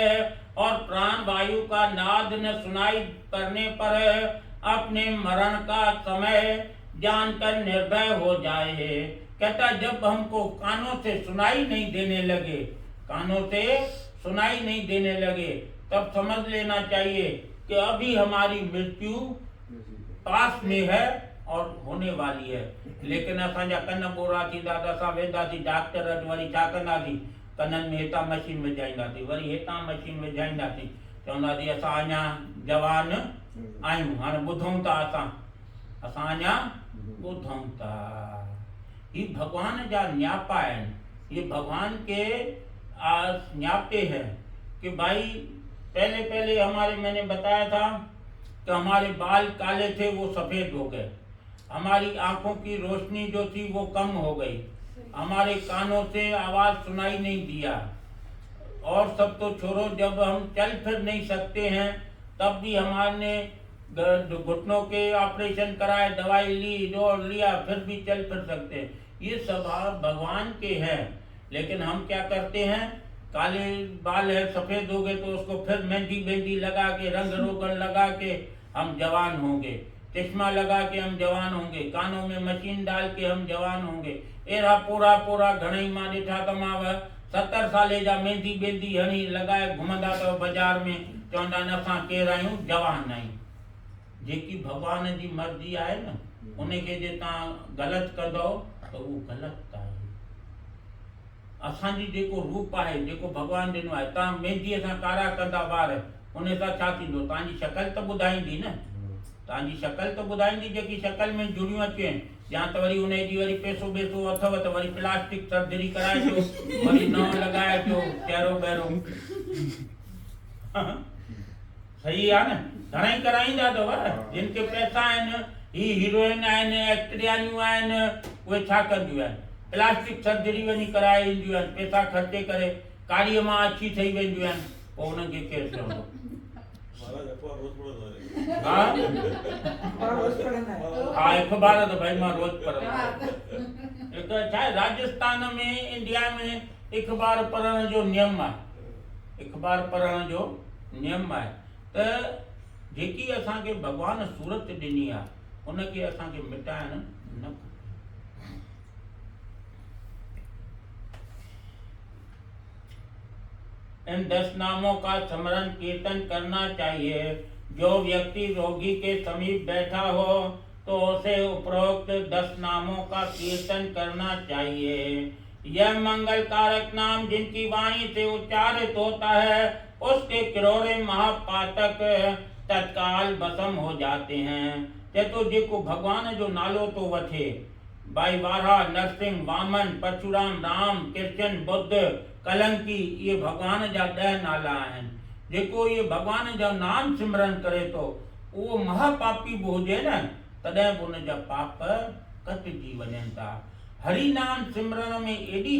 और प्राण वायु का नाद न सुनाई पड़ने पर अपने मरण का समय जानकर निर्भय हो जाए। कहता जब हमको कानों से सुनाई नहीं देने लगे तब समझ लेना चाहिए कि अभी हमारी मृत्यु पास में है और होने वाली है। लेकिन असांजा कन बोरासी दादा सा वेंदासी डॉक्टर अॼु वरी छा कंदासीं, कननि में हेठां मशीन विझाईंदासीं, वरी हेठां मशीन विझाईंदासीं, चवंदासीं असां अञा जवान आहियूं, हाणे ॿुधूं था असां अञा ॿुधूं था। ये भगवान जा न्यापा आहिनि, ये भगवान के न्यापे हैं कि भाई पहले हमारे मैंने बताया था कि हमारे बाल काले थे वो सफेद हो गए, हमारी आंखों की रोशनी जो थी वो कम हो गई, हमारे कानों से आवाज सुनाई नहीं दिया, और सब तो छोड़ो जब हम चल फिर नहीं सकते हैं तब भी हमारे घुटनों के ऑपरेशन कराए, दवाई ली, दौड़ लिया, फिर भी चल फिर सकते हैं। ये सब भगवान के हैं। लेकिन हम क्या करते हैं, काले बाल है सफेद हो गए तो उसको फिर मेहंदी लगा के रंग रोगन लगा के हम जवान होंगे, चश्मा लगा के हम जवान होंगे, कानों में मशीन डाल के हम जवान होंगे। एरा पूरा घणई मां ॾिठा त मां 70 साले जा मेहंदी हणी लगाए घुमंदा तो बाजार में, चवंदा न असां केरु आहियूं, जवान आहियूं। जेकी भगवान जी मर्जी आहे न उनखे जे तव्हां ग़लति कंदो त उहो ग़लति आहे। असांजी जेको रूप आहे, जेको भगवान ॾिनो आहे, तव्हां मेहंदीअ सां कारा कंदा वार, उन सां छा थींदो, तव्हांजी शकल त ॿुधाईंदी न, तव्हांजी शकल त ॿुधाईंदी, जेकी शकल में जुड़ियूं अची आहिनि। या त वरी उनजी वरी पैसो अथव त वरी प्लास्टिक सर्जरी कराए अचो, वरी नओं लॻाए अचो चहिरो ॿहिरो। सही आहे न, घणेई कराईंदा अथव जिन खे पैसा आहिनि। ही हीरोइन आहिनि, एक्ट्रियानियूं आहिनि, उहे छा कंदियूं आहिनि, प्लास्टिक सर्जरी वञी कराए ईंदियूं आहिनि, पैसा ख़र्चे करे कारीअ मां अछी ठही वेंदियूं आहिनि, पोइ उन्हनि खे केरु चवंदो। हाँ अखबार तो भाई मां रोज पढ़ंदो। एक छा राजस्थान में, इंडिया में अखबार पढ़ण जो नियम आहे, अखबार पढ़ण जो नियम आहे। त जेकी असांखे भगवान सूरत ॾिनी आहे उनखे असांखे मिटाइण न। इन 10 नामों का स्मरण कीर्तन करना चाहिए। जो व्यक्ति रोगी के समीप बैठा हो तो उसे उपरोक्त 10 नामों का कीर्तन करना चाहिए। यह मंगल कारक नाम जिनकी वाणी से उच्चारित होता है उसके किरोड़े महापातक तत्काल भस्म हो जाते हैं। तो जेको भगवान जो नालो तो वठे, भाई वारा, नरसिंह, वामन, परशुराम, राम, कृष्ण, बुद्ध, कलंकी, ये भगवान जा 10 नाला आहिनि। जेको ये भगवान जा नाम सिमरन करे तो उहो महापापी बि हुजे न तॾहिं बि उन जा पाप कटिजी वञनि था। हरि नाम सिमरन में एॾी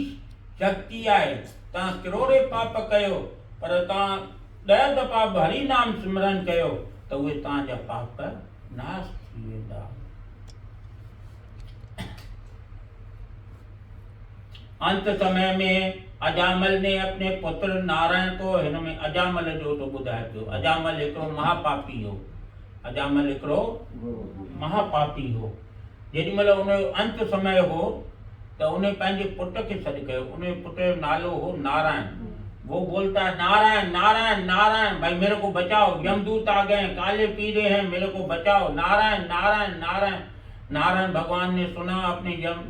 शक्ति आहे। तव्हां किरोड़े पाप कयो पर तव्हां 10 दफ़ा बि हरि नाम सिमरन कयो त उहे तव्हांजा पाप नाश थी वेंदा। अंत समय में अजामल ने अपने पुत्र नारायण को, हिन में अजामल जो तो ॿुधाए पियो। अजामल हिकिड़ो महापापी हो। अजामल हिकिड़ो महापापी हो। जेॾीमहिल उन अंत समय हो तो उन्हें पंहिंजे पुट खे सॾु कयो। उन पुट जो नालो हो नारायण। वो बोलता है नारायण नारायण नारायण, भाई मेरे को बचाओ, यमदूत आ गए, काले पीले हैं, मेरे को बचाओ, नारायण नारायण नारायण। नारायण भगवान ने सुना, अपने यम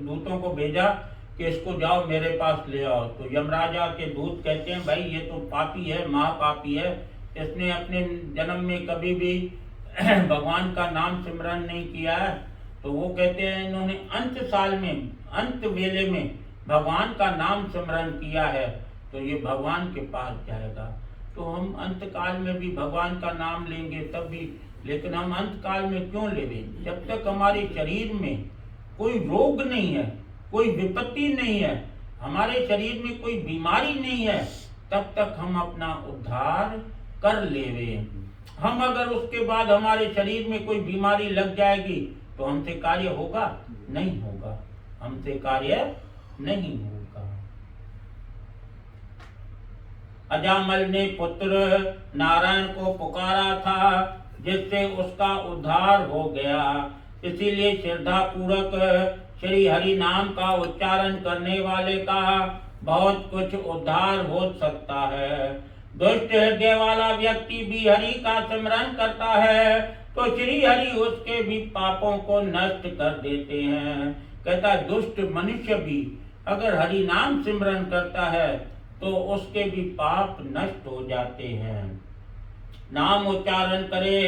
दूतों को भेजा कि इसको जाओ मेरे पास ले आओ। तो यमराजा के दूत कहते हैं भाई ये तो पापी है, महापापी है, इसने अपने जन्म में कभी भी भगवान का नाम सिमरन नहीं किया है। तो वो कहते हैं इन्होंने अंत साल में, अंत वेले में भगवान का नाम सिमरन किया है तो ये भगवान के पास जाएगा। तो हम अंत काल में भी भगवान का नाम लेंगे तब भी, लेकिन हम अंत काल में क्यों लेंगे? जब तक हमारे शरीर में कोई रोग नहीं है, कोई विपत्ति नहीं है, हमारे शरीर में कोई बीमारी नहीं है, तब तक हम अपना उद्धार कर लेवे। हम अगर उसके बाद हमारे शरीर में कोई बीमारी लग जाएगी तो हमसे कार्य होगा? नहीं होगा, हमसे कार्य नहीं होगा। अजामल ने पुत्र नारायण को पुकारा था जिससे उसका उद्धार हो गया। इसीलिए श्रद्धा पूर्वक श्री हरि नाम का उच्चारण करने वाले का बहुत कुछ उद्धार हो सकता है। दुष्ट हृदय वाला व्यक्ति भी हरि का सिमरन करता है तो श्री हरि उसके भी पापों को नष्ट कर देते हैं। कहता दुष्ट मनुष्य भी अगर हरि नाम सिमरन करता है तो उसके भी पाप नष्ट हो जाते हैं। नाम उच्चारण करे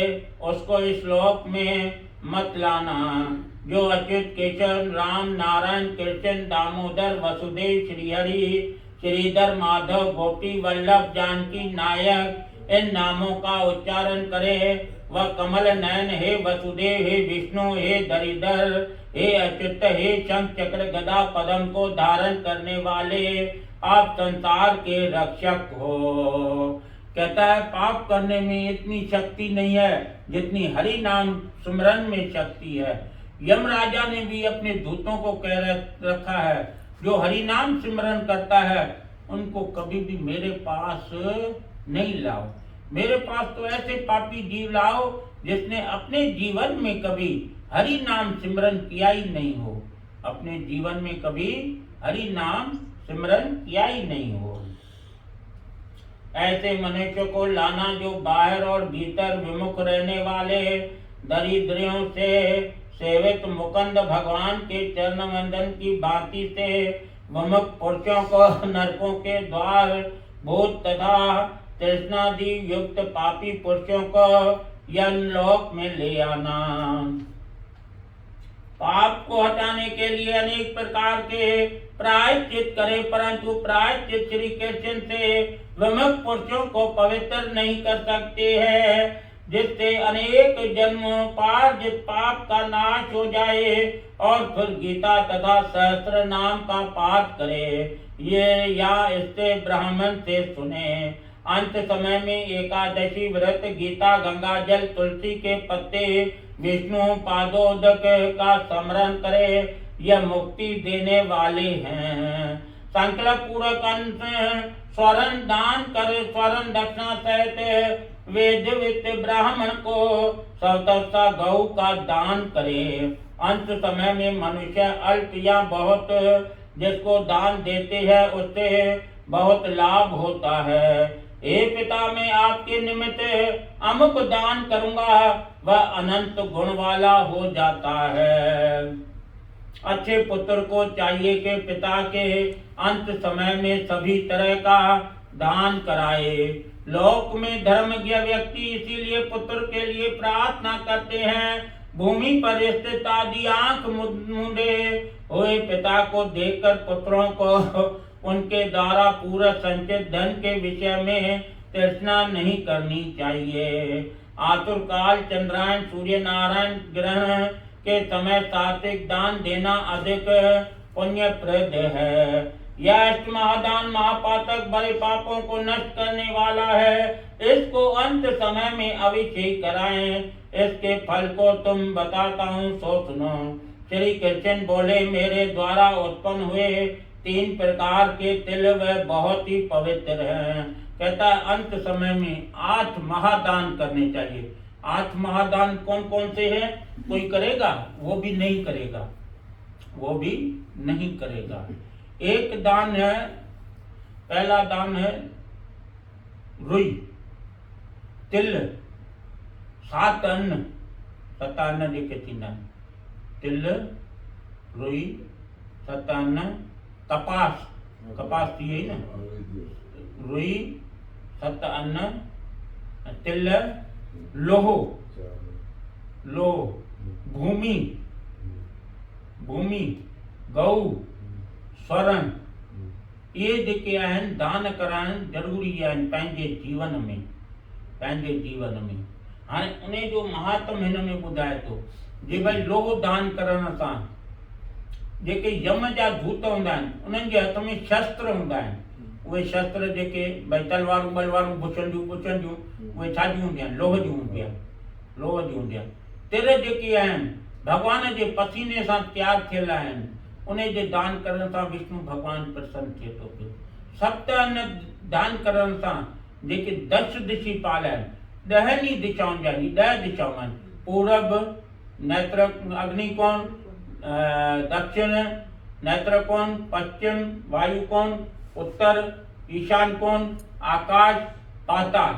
उसको इस लोक में मत लाना। जो अच्युत, केशव, राम, नारायण, कृष्ण, दामोदर, वसुदेव, श्रीहरि, श्रीधर, माधव, गोपी वल्लभ, जानकी नायक इन नामों का उच्चारण करे वह कमल नयन, हे वसुदेव, हे विष्णु, हे धरीधर, हे अच्युत, हे शंख चक्र गदा पद्म को धारण करने वाले आप संसार के रक्षक हो। कहता है पाप करने में इतनी शक्ति नहीं है जितनी हरि नाम सुमरन में शक्ति है। यमराजा ने भी अपने दूतों को कह रखा है जो हरि नाम सिमरन करता है उनको कभी भी मेरे पास नहीं लाओ। मेरे पास तो ऐसे पापी जीव लाओ जिसने अपने जीवन में कभी हरि नाम सिमरन किया ही नहीं हो, अपने जीवन में कभी हरि नाम सिमरन किया ही नहीं हो। ऐसे मनुष्य को लाना जो बाहर और भीतर विमुख रहने वाले दरिद्रियों से सेवित मुकुंद भगवान के चरण वंदन की भांति से विमुख पुरुषों को नरकों के द्वार, भूत तथा तृष्णादि युक्त पापी पुरुषों को यमलोक में ले आना। पाप को हटाने के लिए अनेक प्रकार के प्रायश्चित करे, परंतु प्रायश्चित श्री कृष्ण से विमुख पुरुषों को पवित्र नहीं कर सकते हैं, जिससे अनेक जन्मोपार्जित पाप का नाश हो जाए और फिर गीता तथा सहस्त्र नाम का पाठ करे। ये या इससे ब्राह्मण से सुने। अंत समय में एकादशी व्रत, गीता, गंगा जल, तुलसी के पत्ते, विष्णु पादोदक का स्मरण करे, यह मुक्ति देने वाले हैं। संकल्प पूर्वक स्वर्ण दान करे, स्वर्ण दक्षिणा सहित वेदवित ब्राह्मण को सौतसा गौ का दान करे। अंत समय में मनुष्य अल्प या बहुत जिसको दान देते हैं उससे बहुत लाभ होता है। हे पिता, मैं आपके निमित्त अमुक दान करूंगा, वह अनंत गुण वाला हो जाता है। अच्छे पुत्र को चाहिए कि पिता के अंत समय में सभी तरह का दान कराए। लोक में धर्मज्ञ व्यक्ति इसीलिए पुत्र के लिए प्रार्थना करते हैं। भूमि पर स्थित आदि आंख मूंदे हुए पिता को देखकर पुत्रों को उनके द्वारा पूरा संचित धन के विषय में तृष्णा नहीं करनी चाहिए। आतुर काल, चंद्रायन, सूर्य नारायण ग्रहण के समय सात्विक दान देना अधिक पुण्यप्रद है। यह अष्टमहादान महापातक बड़े पापों को नष्ट करने वाला है। इसको अंत समय में अवश्य ही कराएं। इसके फल को तुम बताता हूँ, सो सुनो। श्री कृष्ण बोले, मेरे द्वारा उत्पन्न हुए 3 प्रकार के तिल वह बहुत ही पवित्र हैं। कहता है अंत समय में 8 महादान करने चाहिए। 8 महादान कौन कौन से हैं? कोई करेगा? वो भी नहीं करेगा, वो भी नहीं करेगा। एक दान है, पहला दान है रुई, तिल, 7 अन्न, 7 अन्न देखे 3 अन्न, तिल, रुई, 7 अन्न, कपास, कपास थी यही ना, रुई, 7 अन्न, तिल, लोहो, लोह, भूमि, भूमि, गौ, स्वरण, ये जेके आहिनि दान करणु ज़रूरी आहिनि पंहिंजे जीवन में, पंहिंजे जीवन में। हाणे उन जो महात्म हिन में ॿुधाए थो जे भई लोह दान करण सां जेके यम जा दूत हूंदा आहिनि उन्हनि जे हथ में शस्त्र हूंदा आहिनि। उहे शस्त्र जेके भई तलवारूं बलवारूं बुछंदियूं उहे छा जूं हूंदियूं आहिनि? लोह जूं हूंदियूं आहिनि, लोह जूं हूंदियूं आहिनि। तिर जेके आहिनि भॻवान जे पसीने सां तैयार थियल आहिनि। उन जे दान करण सां विष्णु भगवान प्रसन्न थिए थो पियो। 7 अन्न दान करण सां जेके 10 दिशीपाल आहिनि, 10 दिशाउनि जा 10 दिशाऊं आहिनि, पूरब, नेत्र अग्निकोण, दक्षिण नेत्रकोण, पश्चिम वायुकोण, उत्तर ईशान कोण, आकाश, पाताल,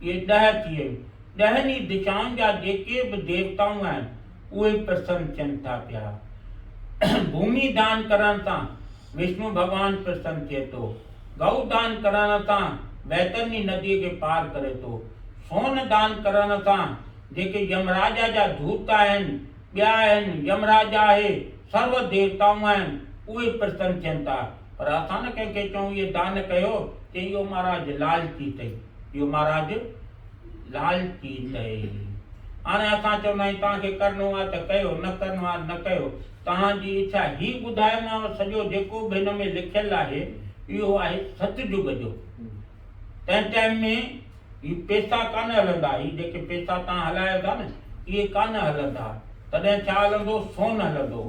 ये 10 थी वियूं। 10 दिशाउनि जा जेके बि देवताऊं आहिनि उहे प्रसन्न थियनि था पिया। भूमि दान करण सां विष्णु भगवान प्रसन्न थिए थो। गौ दान करण सां वैतरणी नदीअ खे पार करे थो। सोन दान करण सां जेके यमराजा जा दूत आहिनि, ॿिया आहिनि, यमराजा आहे, सर्व देवताऊं आहिनि, उहे प्रसन्न थियनि था। पर असां न कंहिंखे चऊं इहे दान कयो, चई इहो महाराज लालची अथई, इहो महाराज लालची अथई। हाणे असां चवंदा आहियूं तव्हांखे करिणो आहे त कयो, न करिणो आहे न कयो, तव्हांजी इच्छा। ही ॿुधायोमांव सॼो जेको बि हिन में लिखियलु आहे इहो आहे सतयुग जो। तंहिं टाइम में ही पैसा कान हलंदा, ही जेके पैसा तव्हां हलायो था न इहे कान हलंदा। तॾहिं छा हलंदो? सोन हलंदो।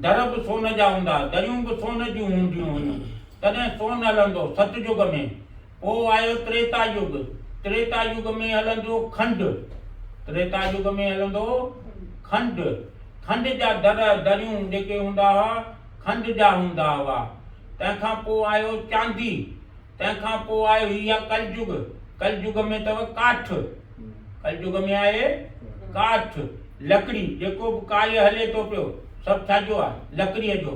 दर बि सोन जा हूंदा, दरियूं बि सोन जूं हूंदियूं हुयूं, तॾहिं सोन हलंदो सतयुग में। पोइ आयो त्रेता युग, त्रेता युग में हलंदो खंड, त्रेता युग में हलंदो खंड। खंड जा दरियूं जेके हूंदा हुआ खंड जा हूंदा हुआ। तंहिंखां पोइ आयो चांदी, तंहिंखां पोइ आयो हीअ कलयुग। कलयुग में अथव काठ, कलयुग में आहे काठ, लकड़ी। जेको बि कार्य हले थो पियो सभु छाजो आहे? लकड़ीअ जो।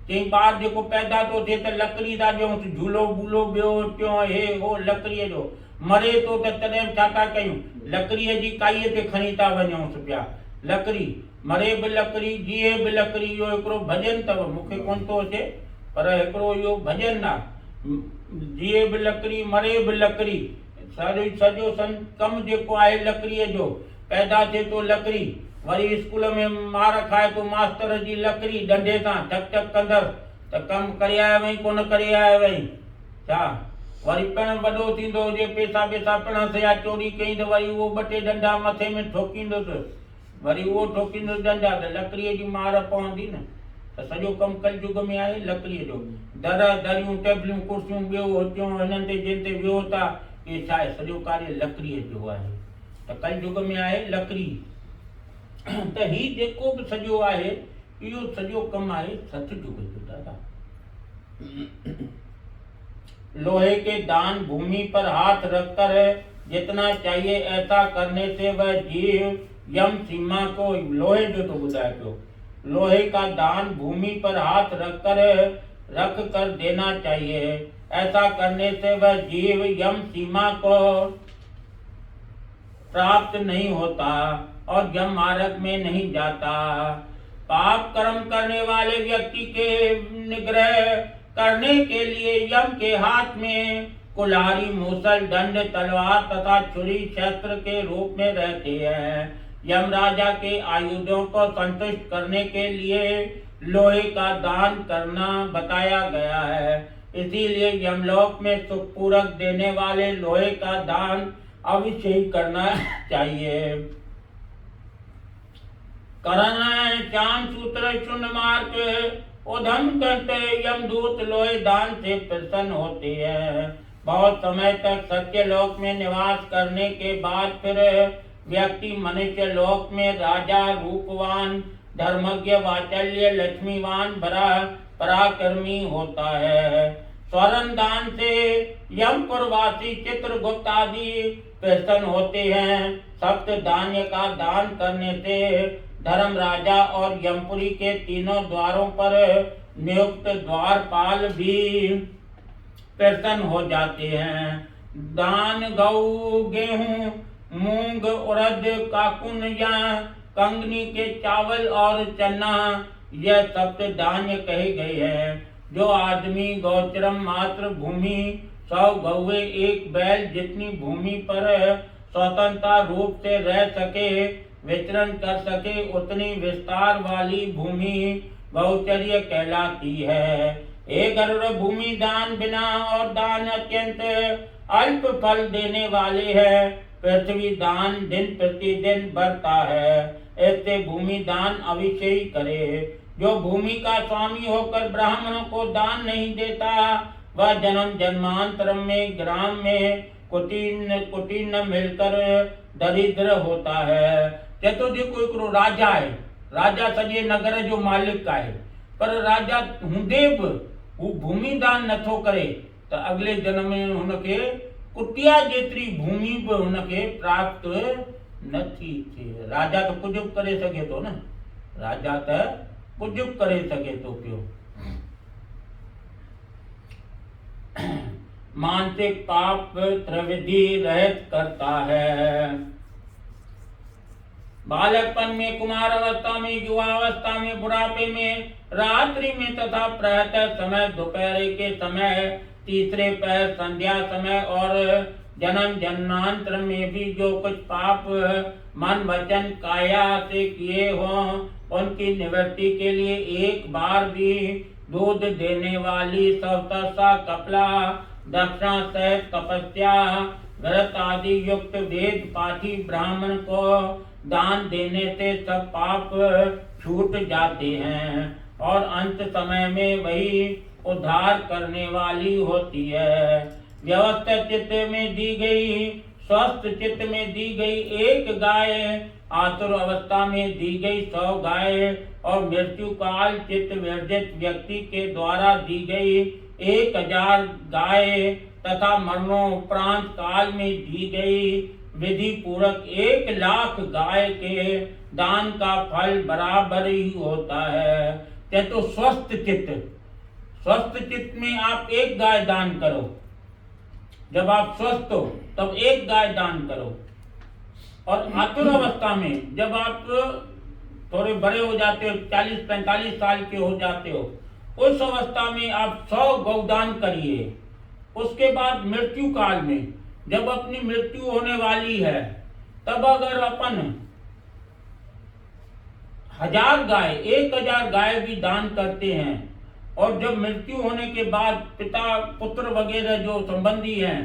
चई ॿार जेको पैदा थो थिए त लकड़ी था ॾियूं, झूलो वूलो ॿियो टियों हे हो लकड़ीअ जो। मरे थो त तॾहिं छा था कयूं? लकड़ीअ जी काईअ ते खणी था वञूंसि पिया। लकड़ी मरे बि लकड़ी, जीए बि लकड़ी। इहो हिकिड़ो भॼन अथव, मूंखे कोन थो अचे पर हिकिड़ो इहो भॼन आहे। जीए बि लकड़ी, मरे बि लकड़ी। सॼो कमु जेको आहे लकड़ीअ जो। पैदा थिए थो लकड़ी, वरी स्कूल में मार खाए थो मास्तर जी लकड़ी डंडे सां ठक ठक कंदसि त कमु करे आया वई कोन करे आया वई छा। वरी पिणु वॾो थींदो हुजे, पैसा पैसा पिणु थिया चोरी कई त वरी उहो 2 टे डंडा मथे में ठोकींदुसि, वरी उहो ठोकींदुसि डंडा त लकड़ीअ जी मार पवंदी न। त सॼो कमु कलयुग में आहे लकड़ीअ जो। दरियूं टेबलियूं कुर्सियूं ॿियो हुतियूं हिननि ते जिन ते वियो था, इहे छा आहे? सॼो कार्य लकड़ीअ जो आहे। त कलयुग में आहे लकड़ी। त ही जेको बि सॼो आहे इहो सॼो कमु आहे सतयुग जो दादा। लोहे के दान भूमि पर हाथ रखकर जितना चाहिए ऐसा करने से वह जीव यम सीमा को लोहे जो तो बुझाए क्यों लोहे का दान भूमि पर हाथ रख कर देना चाहिए। ऐसा करने से वह जीव यम सीमा को प्राप्त नहीं होता और यम मार्ग में नहीं जाता। पाप कर्म करने वाले व्यक्ति के निग्रह करने के लिए यम के हाथ में कुल्हाड़ी, मूसल, दंड, तलवार तथा छुरी शस्त्र के रूप में रहते हैं। यम राजा के आयुधों को संतुष्ट करने के लिए लोहे का दान करना बताया गया है। इसीलिए यमलोक में सुखपूर्वक देने वाले लोहे का दान अवश्य ही करना चाहिए। करण श्याम सूत्र शून्य मार्ग उधम करते यमदूत लोहे दान से प्रसन्न होते हैं। बहुत समय तक सत्य लोक में निवास करने के बाद फिर व्यक्ति मनुष्य लोक में राजा, रूपवान, धर्मज्ञ, वात्सल्य, लक्ष्मीवान, पराक्रमी होता है। स्वर्ण दान से यमपुरवासी चित्रगुप्त आदि प्रसन्न होते हैं। सप्त धान्य का दान करने से धर्म राजा और यमपुरी के तीनों द्वारों पर नियुक्त द्वारपाल भी प्रसन्न हो जाते हैं। दान गऊ, गेहूं, मूंग, उड़द, काकुन या कंगनी के चावल और चना यह सप्त धान्य कहे गए हैं। जो आदमी गोचरम मात्र भूमि 100 गौवे 1 बैल जितनी भूमि पर स्वतंत्रता रूप से रह सके, विचरण कर सके, उतनी विस्तार वाली भूमि गौचर्य कहलाती है। एक गरुड़ भूमि दान बिना और दान अत्यंत अल्प फल देने वाले है। पृथ्वी दान दिन प्रतिदिन बढ़ता है, ऐसे भूमि दान अवश्य ही करे। जो भूमि का स्वामी होकर ब्राह्मणों को दान नहीं देता वह जन्म जन्मांतर में ग्राम में कुटीन मिलकर दरिद्र होता है। चतुर्थ कोई राजा है, राजा सजे नगर जो मालिक का है, पर राजा हुंदेब वो भूमि दान नथो करे तो अगले जन्म में उनके कुटिया जेतरी भूमि उनके प्राप्त नथी थे। राजा तो कुछ करे सके तो ना, राजा तो कुछ करे सके तो क्यों। मानसिक पाप त्रिविधि रहित करता है। बालकपन में, कुमार अवस्था में, युवावस्था में, बुढ़ापे में, रात्रि में तथा प्रातः समय, दोपहर के समय, तीसरे पहर, संध्या समय और जन्म जन्मांतर में भी जो कुछ पाप मन वचन काया से किए हों उनकी निवृत्ति के लिए एक बार भी दूध देने वाली सवतसा, कपला, दक्षिणा सहित तपस्या, व्रत आदि युक्त वेद पाठी ब्राह्मण को दान देने से सब पाप छूट जाते हैं और अंत समय में वही उद्धार करने वाली होती है। व्यवस्थित चित्त में दी गई, स्वस्थ चित्त में दी गई 1 गाय, आतुर अवस्था में दी गई 100 गाय और मृत्यु काल चित्त वर्जित व्यक्ति के द्वारा दी गई 1000 गाय तथा मरणोपरांत काल में दी गई विधि पूर्वक 1,00,000 गाय के दान का फल बराबर ही होता है। तो स्वस्थ चित्त में आप 1 गाय दान करो। जब आप स्वस्थ हो तब 1 गाय दान करो। और आतुर अवस्था में जब आप थोड़े बड़े हो जाते हो, 40-45 साल के हो जाते हो, उस अवस्था में आप 100 गौदान करिए। उसके बाद मृत्यु काल में जब अपनी मृत्यु होने वाली है तब अगर अपन 1000 गाय, 1000 गाय भी दान करते हैं और जब मृत्यु होने के बाद पिता पुत्र वगैरह जो संबंधी हैं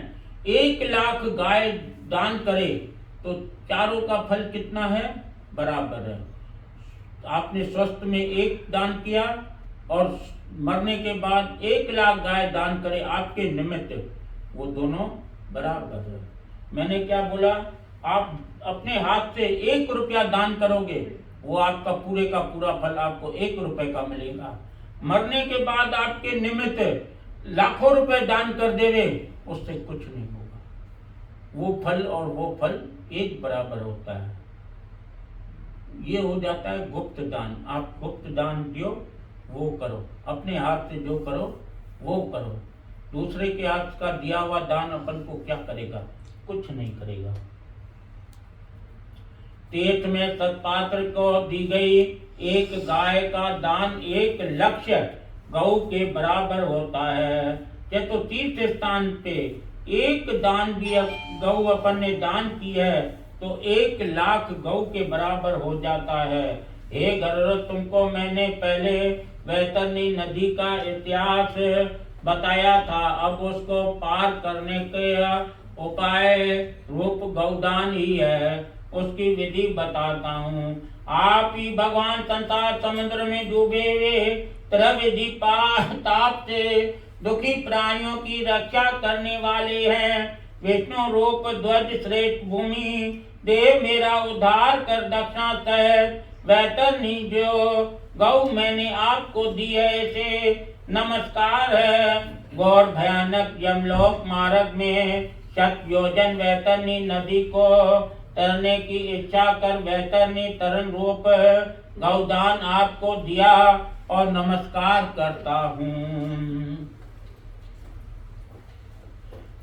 1,00,000 गाय दान करे तो चारों का फल कितना है? बराबर है। आपने स्वस्थ में 1 दान किया और मरने के बाद 1,00,000 गाय दान करे आपके निमित्त, वो दोनों बराबर है। मैंने क्या बोला? आप अपने हाथ से 1 रुपया दान करोगे वो आपका पूरे का पूरा फल आपको 1 रुपए का मिलेगा। मरने के बाद आपके निमित्त लाखों रुपए दान कर देवे, उससे कुछ नहीं होगा। वो फल और वो फल एक बराबर होता है। ये हो जाता है गुप्त दान। आप गुप्त दान दियो, वो करो, अपने हाथ से जो करो वो करो। दूसरे के हाथ का दिया हुआ दान अपन को क्या करेगा? कुछ नहीं करेगा। तीर्थ में सत्पात्र को दी गई एक गाय का दान 1,00,000 गौ के बराबर होता है। तो तीर्थ स्थान पे एक दान भी गौ अपन ने दान की है तो 1,00,000 गौ के बराबर हो जाता है। हे गरुड़, तुमको मैंने पहले वैतरणी नदी का इतिहास बताया था। अब उसको पार करने के उपाय रूप गौदान ही है, उसकी विधि बताता हूँ। आप ही भगवान संसार समुद्र में डूबे हुए त्रिविधि ताप से दुखी प्राणियों की रक्षा करने वाले हैं। विष्णु रूप ध्वज श्रेष्ठ भूमि देव मेरा उद्धार कर दक्षिणा सहित वैतरणी जो गौ मैंने आपको दी है, इसे नमस्कार है। घोर भयानक यमलोक मार्ग में 7 योजन वैतरणी नदी को तरने की इच्छा कर वैतरणी तरन रूप गौदान आपको दिया और नमस्कार करता हूँ।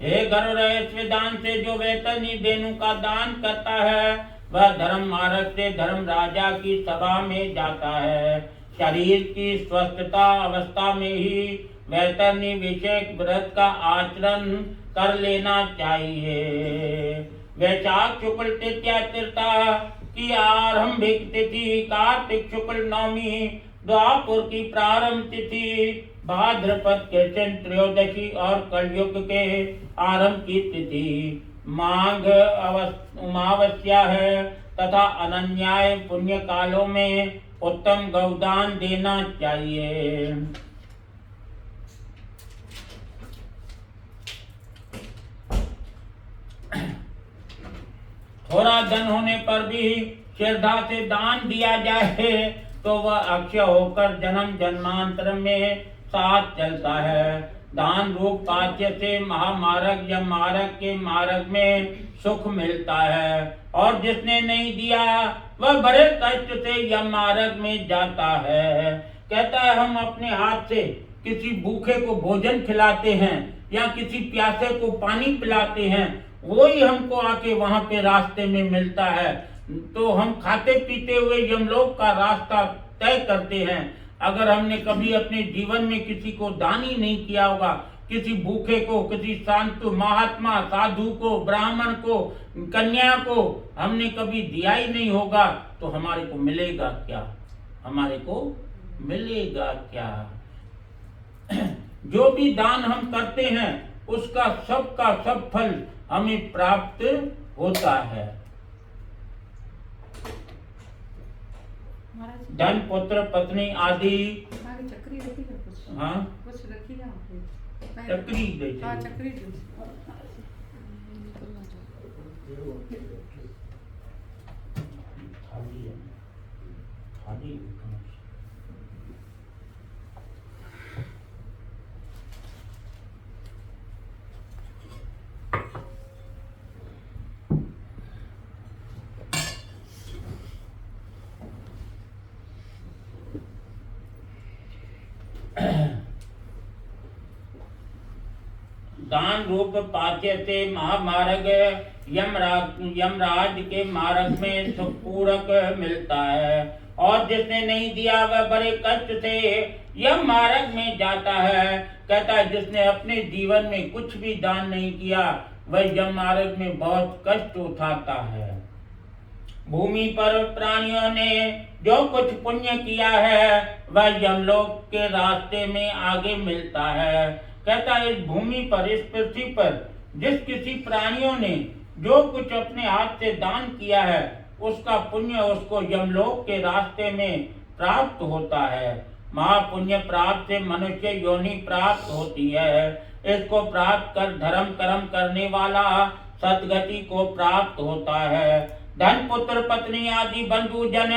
हे गरुड़, इस विधान से जो वैतरणी धेनु का दान करता है वह धर्म मार्ग से धर्म राजा की सभा में जाता है। शरीर की स्वस्थता अवस्था में ही वैतरणी विषय व्रत का आचरण कर लेना चाहिए। वैशाख शुक्ल तृतीया तीर्था की आरंभिक तिथि, कार्तिक शुक्ल नवमी, द्वापुर की प्रारंभ तिथि, भाद्रपद कृष्ण त्रयोदशी और कलयुग के आरंभ की तिथि माघ अमावस्या है तथा अनन्याय पुण्य कालों में उत्तम गौदान देना चाहिए। थोड़ा धन होने पर भी श्रद्धा से दान दिया जाए तो वह अक्षय होकर जन्म जन्मांतर में साथ चलता है। दान रूप पाद्य से महामार्ग या मार्ग के मार्ग में सुख मिलता है और जिसने नहीं दिया वह बड़े कष्ट से यम मार्ग में जाता है। कहता है हम अपने हाथ से किसी भूखे को भोजन खिलाते हैं या किसी प्यासे को पानी पिलाते हैं, वो ही हमको आके वहां पे रास्ते में मिलता है। तो हम खाते पीते हुए यमलोक का रास्ता तय करते हैं। अगर हमने कभी अपने जीवन में किसी को दान ही नहीं किया होगा, किसी भूखे को, किसी संत महात्मा साधु को, ब्राह्मण को, कन्या को हमने कभी दिया ही नहीं होगा तो हमारे को मिलेगा क्या? हमारे को मिलेगा क्या? जो भी दान हम करते हैं उसका सब का सब फल हमें प्राप्त होता है। धन पुत्र पत्नी आदि। चक्री रखिएगा कुछ। हाँ कुछ रखिएगा। चक्री दे। हाँ चक्री दो। खाली है, खाली। दान रूप पाथ्य से महामार्ग यमराज के मार्ग में सुखपूर्वक मिलता है और जिसने नहीं दिया वह बड़े कष्ट से यम मार्ग में जाता है। कहता है जिसने अपने जीवन में कुछ भी दान नहीं किया वह यम मार्ग में बहुत कष्ट उठाता है। भूमि पर प्राणियों ने जो कुछ पुण्य किया है वह यमलोक के रास्ते में आगे मिलता है। कहता है इस भूमि पर, इस पृथ्वी पर जिस किसी प्राणियों ने जो कुछ अपने हाथ से दान किया है उसका पुण्य उसको यमलोक के रास्ते में प्राप्त होता है। महापुण्य प्राप्त से मनुष्य योनि प्राप्त होती है। इसको प्राप्त कर धर्म कर्म करने वाला सदगति को प्राप्त होता है। धन पुत्र पत्नी आदि बंधु जन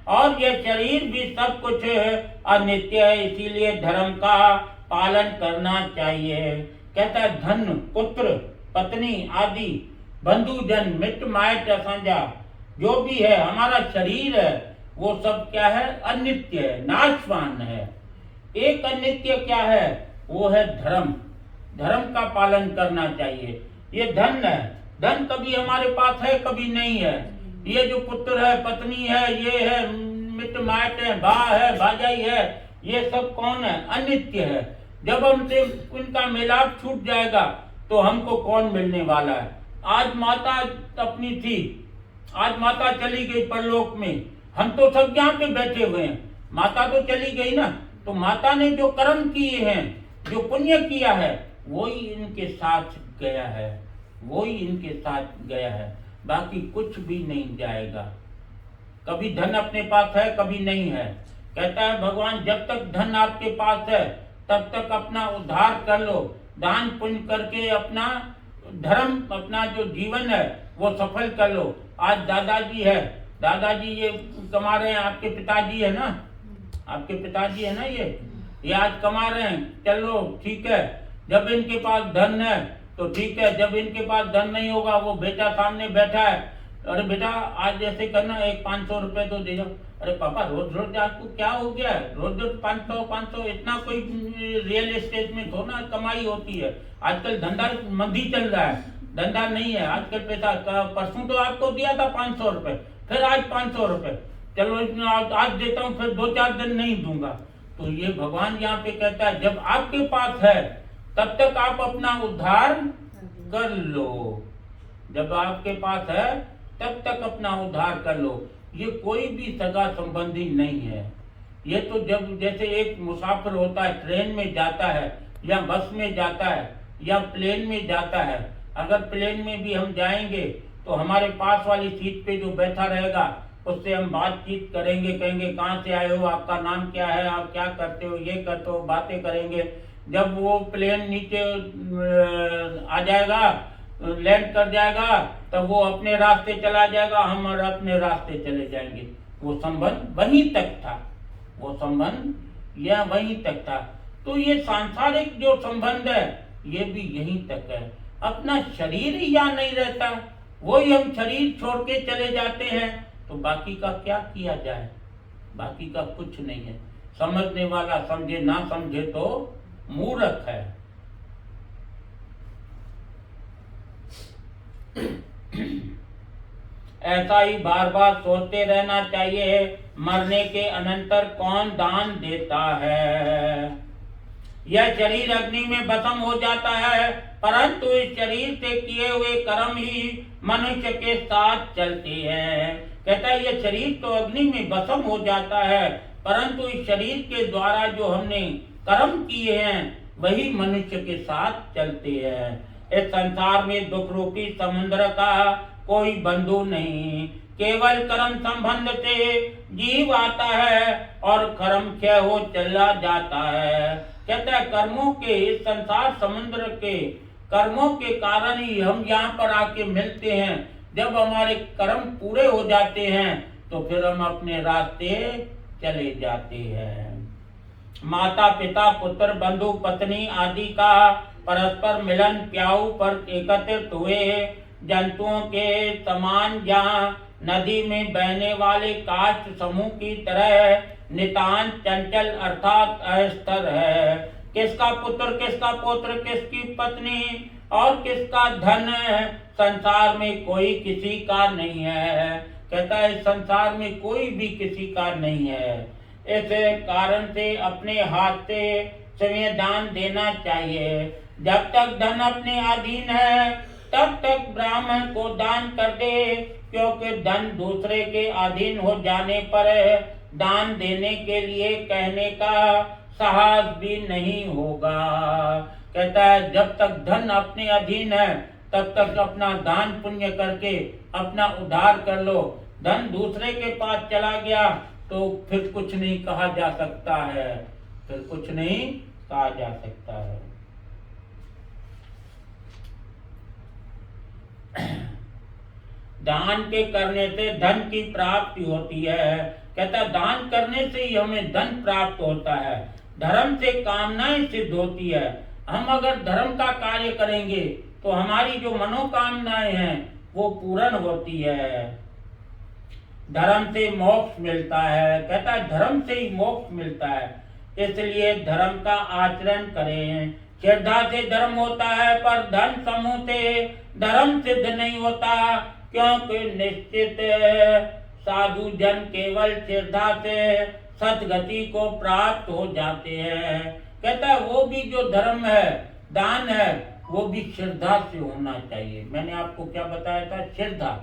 और ये शरीर भी सब कुछ अनित्य है, इसीलिए धर्म का पालन करना चाहिए। कहता है धन, पुत्र, पत्नी आदि, बंधुजन, मित्र मायट असांजा, जो भी है हमारा शरीर है, वो सब क्या है? अनित्य है, नाशवान है। एक अनित्य क्या है? वो है धर्म। धर्म का पालन करना चाहिए। ये धन है, धन कभी हमारे पास है, कभी नहीं है। ये जो पुत्र है, पत्नी है, ये है, मित्र मायट है, भा है, भाजाई है, ये सब कौन है? अनित्य है। जब हमसे उनका मिलाप छूट जाएगा तो हमको कौन मिलने वाला है? आज माता अपनी थी, आज माता चली गई परलोक में, हम तो सब यहाँ पे बैठे हुए हैं, माता तो चली गई ना। तो माता ने जो कर्म किए हैं, जो पुण्य किया है, वही इनके साथ गया है, वही इनके साथ गया है, बाकी कुछ भी नहीं जाएगा। कभी धन अपने पास है, कभी नहीं है। कहता है भगवान जब तक धन आपके पास है तब तक अपना उद्धार कर लो, दान पुण्य करके अपना धर्म, अपना जो जीवन है वो सफल कर लो। आज दादाजी है, दादाजी ये कमा रहे हैं, आपके पिताजी है ना, आपके पिताजी है ना, ये आज कमा रहे हैं, चलो ठीक है। जब इनके पास धन है तो ठीक है, जब इनके पास धन नहीं होगा, वो बेटा सामने बैठा है, अरे बेटा आज ऐसे करना, एक 500 रुपए तो दे दो। अरे पापा रोज रोज आपको क्या हो गया है? रोज रोज 500 इतना कोई रियल एस्टेट में थोड़ा कमाई होती है। आजकल धंधा मंदी चल रहा है, धंधा नहीं है आजकल। पैसा परसों तो आपको दिया था 500 रुपए, फिर आज 500 रुपए, चलो आज देता हूँ, फिर 2-4 दिन नहीं दूंगा। तो ये भगवान यहाँ पे कहता है जब आपके पास है तब तक आप अपना उद्धार कर लो, जब आपके पास है तब तक अपना उद्धार कर लो। ये कोई भी सगा संबंधी नहीं है। ये तो जब जैसे एक मुसाफिर होता है, ट्रेन में जाता है या बस में जाता है या प्लेन में जाता है, अगर प्लेन में भी हम जाएंगे तो हमारे पास वाली सीट पे जो बैठा रहेगा उससे हम बातचीत करेंगे, कहेंगे कहाँ से आए हो, आपका नाम क्या है, आप क्या करते हो, ये करते हो, बातें करेंगे। जब वो प्लेन नीचे आ जाएगा, लैंड कर जाएगा, तब वो अपने रास्ते चला जाएगा, हम और अपने रास्ते चले जाएंगे। वो संबंध वहीं तक था, वो संबंध यह वहीं तक था। तो ये सांसारिक जो संबंध है ये भी यहीं तक है। अपना शरीर ही यहाँ नहीं रहता, वही हम शरीर छोड़ के चले जाते हैं, तो बाकी का क्या किया जाए? बाकी का कुछ नहीं है। समझने वाला समझे, ना समझे तो मूर्ख है। ऐसा ही बार बार सोचते रहना चाहिए, मरने के अनंतर कौन दान देता है। यह शरीर अग्नि में भस्म हो जाता है, परंतु इस शरीर से किए हुए कर्म ही मनुष्य के साथ चलते हैं। कहता है यह शरीर तो अग्नि में भस्म हो जाता है, परंतु इस शरीर के द्वारा जो हमने कर्म किए हैं वही मनुष्य के साथ चलते हैं। इस संसार में दुख रूपी समुद्र का कोई बंधु नहीं, केवल कर्म संबंध से जीव आता है और कर्म क्षय हो चला जाता है। कहता है कर्मों के, इस संसार समुद्र के कर्मों के कारण ही हम यहाँ पर आके मिलते हैं। जब हमारे कर्म पूरे हो जाते हैं तो फिर हम अपने रास्ते चले जाते हैं। माता पिता पुत्र बंधु पत्नी आदि का परस्पर मिलन प्याऊ पर एकत्रित हुए जंतुओं के समान जहाँ नदी में बहने वाले काष्ठ समूह की तरह नितांत चंचल अर्थात अस्थिर है। किसका पुत्र, किसका पौत्र, किसकी पत्नी और किसका धन, संसार में कोई किसी का नहीं है। कहता है संसार में कोई भी किसी का नहीं है। इस कारण से अपने हाथ से स्वयं दान देना चाहिए। जब तक धन अपने अधीन है तब तक ब्राह्मण को दान कर दे, क्योंकि धन दूसरे के अधीन हो जाने पर दान देने के लिए कहने का साहस भी नहीं होगा। कहता है जब तक धन अपने अधीन है तब तक अपना दान पुण्य करके अपना उद्धार कर लो। धन दूसरे के पास चला गया तो फिर कुछ नहीं कहा जा सकता है, फिर कुछ नहीं कहा जा सकता है। दान के करने से धन की प्राप्ति होती है। कहता दान करने से ही हमें धन प्राप्त होता है। धर्म से कामनाएं सिद्ध होती है। हम अगर धर्म का कार्य करेंगे तो हमारी जो मनोकामनाएं हैं वो पूर्ण होती है। धर्म से मोक्ष मिलता है, कहता है धर्म से ही मोक्ष मिलता है, इसलिए धर्म का आचरण करें। श्रद्धा से धर्म होता है पर धन समूह से धर्म सिद्ध नहीं होता, क्योंकि निश्चित साधु जन केवल श्रद्धा से सदगति को प्राप्त हो जाते हैं। कहता है वो भी जो धर्म है, दान है, वो भी श्रद्धा से होना चाहिए। मैंने आपको क्या बताया था, श्रद्धा।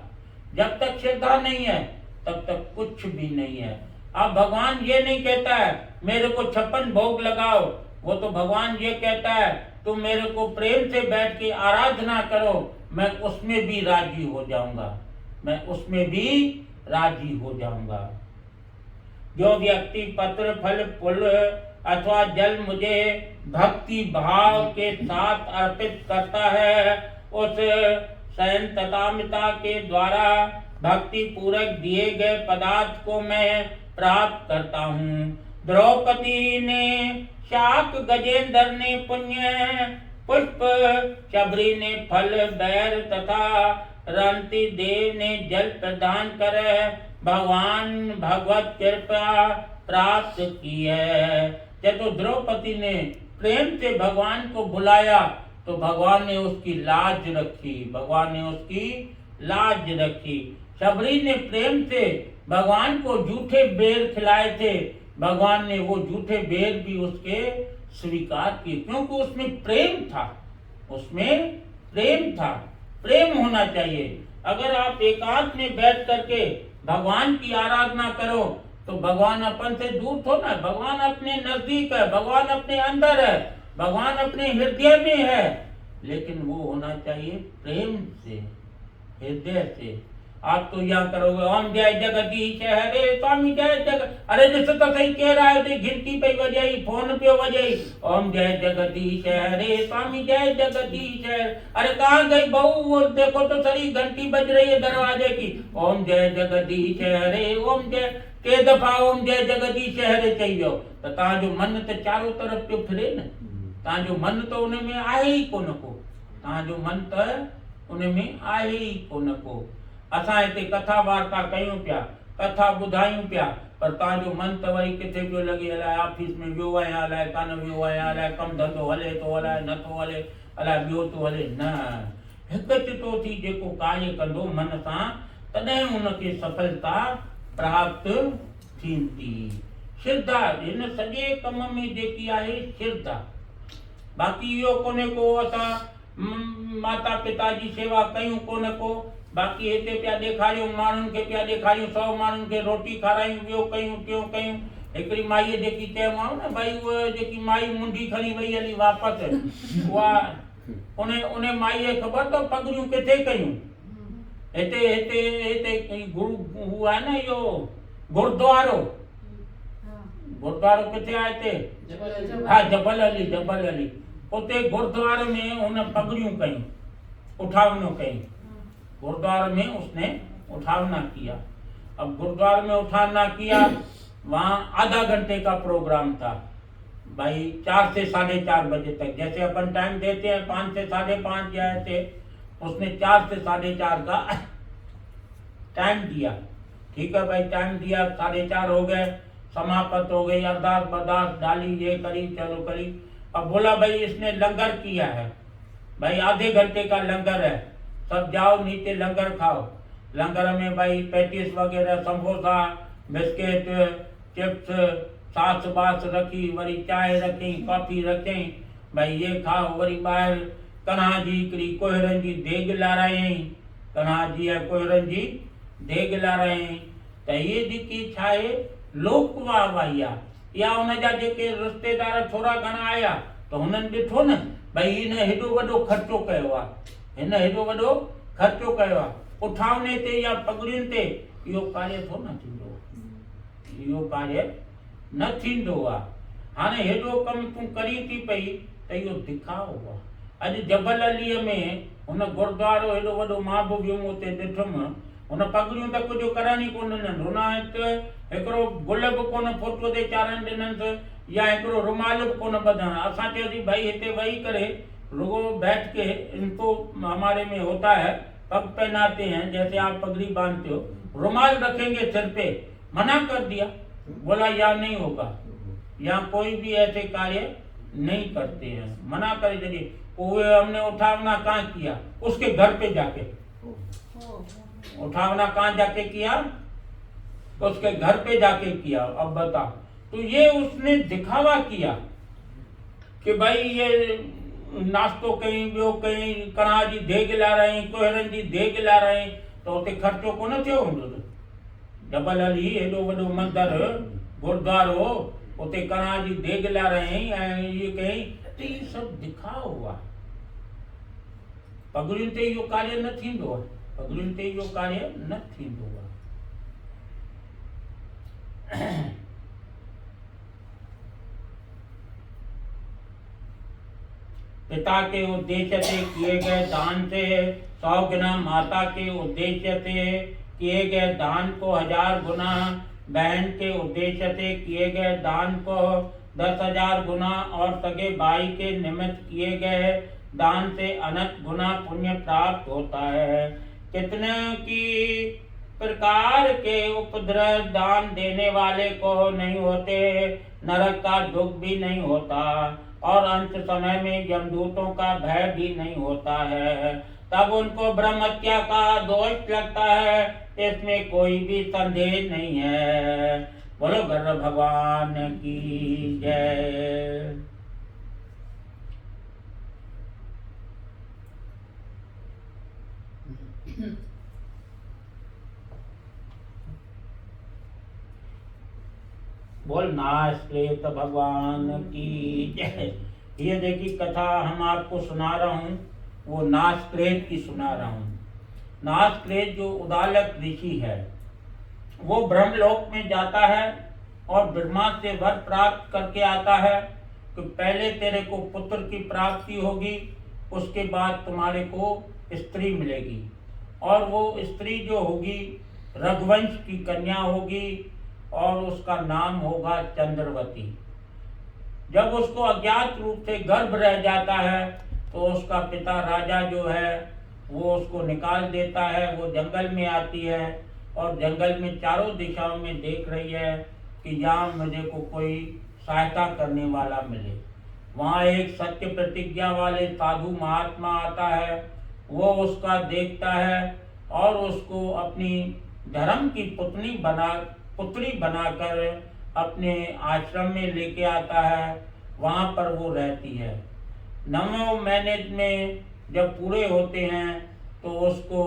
जब तक श्रद्धा नहीं है तब तक कुछ भी नहीं है। अब भगवान ये नहीं कहता है मेरे को 56 भोग लगाओ, वो तो भगवान ये कहता है तुम मेरे को प्रेम से बैठ के आराधना करो, मैं उसमें भी राजी हो जाऊंगा, मैं उसमें भी राजी हो जाऊंगा। जो व्यक्ति पत्र फल फूल अथवा जल मुझे भक्ति भाव के साथ अर्पित करता है, उस शयन तथामिता के द्वारा भक्ति पूर्वक दिए गए पदार्थ को मैं प्राप्त करता हूँ। द्रौपदी ने शाक, गजेंद्र ने पुण्य पुष्प, शबरी ने फल बैर तथा रंती देव ने जल प्रदान कर भगवान भगवत कृपा प्राप्त की है। जब तो द्रौपदी ने प्रेम से भगवान को बुलाया तो भगवान ने उसकी लाज रखी, भगवान ने उसकी लाज रखी। शबरी ने प्रेम से भगवान को झूठे बेर खिलाए थे, भगवान ने वो झूठे बेर भी उसके स्वीकार किए, क्योंकि उसमें प्रेम था, उसमें प्रेम था। प्रेम होना चाहिए। अगर आप एकांत में बैठ करके भगवान की आराधना करो तो भगवान अपन से दूर थोड़ा है, भगवान अपने नजदीक है, भगवान अपने अंदर है, भगवान अपने हृदय में है, लेकिन वो होना चाहिए प्रेम से, हृदय से। आप तो यहाँ करोगे ओम जय जगदीश हरे स्वामी जय जगत, अरे जैसे तो सही कह रहा है, घंटी पे बजाई, फोन पे बजाई, ओम जय जगदीश हरे स्वामी जय जगदीश है। अरे कहाँ गई बहू, वो देखो तो सही घंटी बज रही है दरवाजे की, ओम जय जगदीश हरे, ओम जय के दफा ओम जय जगदीश हरे चाहिए तो तव्हां जो मन तो चारों तरफ पियो फिरे न, तव्हां जो मन तो उन में आहे ई कोन को, तव्हां जो मन तो उन में आहे ई कोन को। असां हिते कथा वार्ता कयूं पिया, कथा ॿुधायूं पिया, पर तव्हांजो मन त वरी किथे पियो लॻे, अलाए ऑफिस में वियो आहियां, अलाए कान वियो आहियां, अलाए कमु धंधो हले थो, अलाए नथो हले, अलाए ॿियो थो हले। न, हिकु चितो थी जेको कार्य कंदो मन सां, तॾहिं हुनखे सफलता प्राप्त थींदी। श्रद्धा हिन सॼे कम में जेकी आहे श्रद्धा, बाक़ी इहो कोन्हे को असां माता पिता जी सेवा कयूं कोन को, बाक़ी हिते पिया ॾेखारियूं माण्हुनि खे, पिया ॾेखारियूं 100 माण्हुनि खे रोटी खारायूं, ॿियो कयूं टियों कयूं। हिकिड़ी माईअ जेकी चयोमांव न भई उहा जेकी माई मुंडी खणी वई हली वापसि, उहा उन माईअ ख़बर अथव पगड़ियूं किथे कयूं, हिते हिते हिते गुरु हू आहे न इहो गुरुद्वारो, गुरुद्वारो किथे आहे हिते, हा जबल अली, जबल अली, उते गुरुद्वारे में हुन पगड़ियूं कयूं, उठावनो कयूं, गुरुद्वारे में उसने उठावना किया। अब गुरुद्वारे में उठावना किया, वहाँ आधा घंटे का प्रोग्राम था भाई, 4 से 4:30 बजे तक, जैसे अपन टाइम देते हैं 5 से 5:30 जाए थे, उसने 4 से 4:30 का टाइम दिया। ठीक है भाई, टाइम दिया, 4:30 हो गए, समाप्त हो गई, अरदास बरदास डाली, ये करी, चलो करी। अब बोला भाई इसने लंगर किया है भाई, आधे घंटे का लंगर है, सब जाओ नीचे लंगर खाओ। लंगर में भाई पैटीज वगैरह, समोसा, बिस्किट, चिप्स, सास बास रखी, वरी चाय रखी, कॉफी रखी, भाई ये खाओ। वरी ॿाहिरि कन्हा जी हिकिड़ी कोहरनि जी देग लारायईं, कन्हा जी कोहरनि जी देग लारायईं। त इहे जेकी छा आहे लोक वाहवाही आहे, या उनजा जेके रिश्तेदार थोरा घणा आया त हुननि ॾिठो न भई हिन हेॾो वॾो ख़र्चो कयो आहे, हिन हेॾो वॾो ख़र्चो कयो आहे, उठावने ते या पगड़ियुनि ते, इहो कार्य थो न थींदो, इहो कार्य न थींदो आहे। हाणे हेॾो कमु तूं करी थी पई त इहो दिखाओ आहे। अॼु जबल अलीअ में हुन गुरुद्वारो हेॾो वॾो, मां बि वियुमि उते ॾिठुमि, हुन पगड़ियूं त कुझु करनि ई कोन ॾिननि, हुन हिकिड़ो गुल बि कोन फोटो ते चाढ़नि ॾिननि, या हिकिड़ो रुमाल बि कोन ॿधणु। असां चयोसीं भाई हिते वेही करे रुगो बैठ के इनको हमारे में होता है पग पहनाते हैं, जैसे आप पगड़ी बांधते हो, रुमाल रखेंगे सिर पे, मना कर दिया। बोला यहाँ नहीं होगा, यहाँ कोई भी ऐसे कार्य नहीं करते हैं, मना कर दिए। वो हमने उठावना कहाँ किया? उसके घर पे जाके। उठावना कहाँ जाके किया? उसके घर पे जाके किया। अब बता, तो ये उसने दिखावा किया कि भाई ये नाश्तो कहीं ॿियो कहीं, कणा जी देग ला रही, कोहरनि जी देग ला रही, तो उते ख़र्चो कोन थियो हूंदो। जबल अली एॾो वॾो मंदरु गुरुद्वारो, उते कणा जी देग ला रही ऐं ये कहीं, तो ये सब दिखावा हुआ। पगड़ियुनि ते इहो कार्य न थींदो आहे, पगड़ियुनि ते इहो कार्य न थींदो आहे। पिता के उद्देश्य से किए गए दान से 100 गुना, माता के उद्देश्य से किए गए दान को 1000 गुना, बहन के उद्देश्य से किए गए दान को 10,000 गुना और सगे भाई के निमित्त किए गए दान से अनंत गुना पुण्य प्राप्त होता है। कितने की प्रकार के उपद्रव दान देने वाले को नहीं होते, नरक का दुख भी नहीं होता और अंत समय में यमदूतों का भय भी नहीं होता है। तब उनको ब्रह्म हत्या का दोष लगता है, इसमें कोई भी संदेह नहीं है। बोलो गर्भ भगवान की जय। बोल नास्क्लेत भगवान की जय। ये देखिए कथा हम आपको सुना रहा हूँ, वो नास्क्लेत की सुना रहा हूँ। नास्क्लेत जो उदालक ऋषि है, वो ब्रह्मलोक में जाता है और ब्रह्मा से वर प्राप्त करके आता है कि पहले तेरे को पुत्र की प्राप्ति होगी, उसके बाद तुम्हारे को स्त्री मिलेगी और वो स्त्री जो होगी रघुवंश की कन्या होगी और उसका नाम होगा चंद्रवती। जब उसको अज्ञात रूप से गर्भ रह जाता है तो उसका पिता राजा जो है वो उसको निकाल देता है। वो जंगल में आती है और जंगल में चारों दिशाओं में देख रही है कि यहाँ मुझे को कोई सहायता करने वाला मिले। वहाँ एक सत्य प्रतिज्ञा वाले साधु महात्मा आता है, वो उसका देखता है और उसको अपनी धर्म की पुत्री बनाकर अपने आश्रम में लेके आता है। वहाँ पर वो रहती है। 9 महीने में जब पूरे होते हैं तो उसको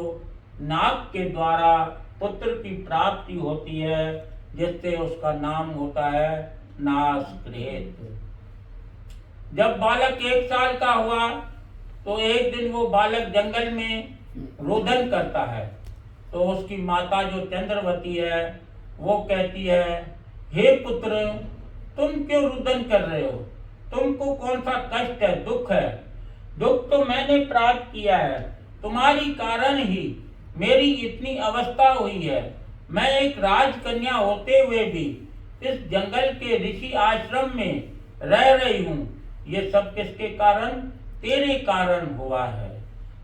नाग के द्वारा पुत्र की प्राप्ति होती है, जिससे उसका नाम होता है नास्क्लेत। जब बालक 1 साल का हुआ तो एक दिन वो बालक जंगल में रोदन करता है, तो उसकी माता जो चंद्रवती है वो कहती है, हे पुत्र तुम क्यों रुदन कर रहे हो? तुमको कौन सा कष्ट है, दुख है? दुख तो मैंने प्राप्त किया है, तुम्हारी कारण ही मेरी इतनी अवस्था हुई है। मैं एक राजकन्या होते हुए भी इस जंगल के ऋषि आश्रम में रह रही हूँ। ये सब किसके कारण? तेरे कारण हुआ है।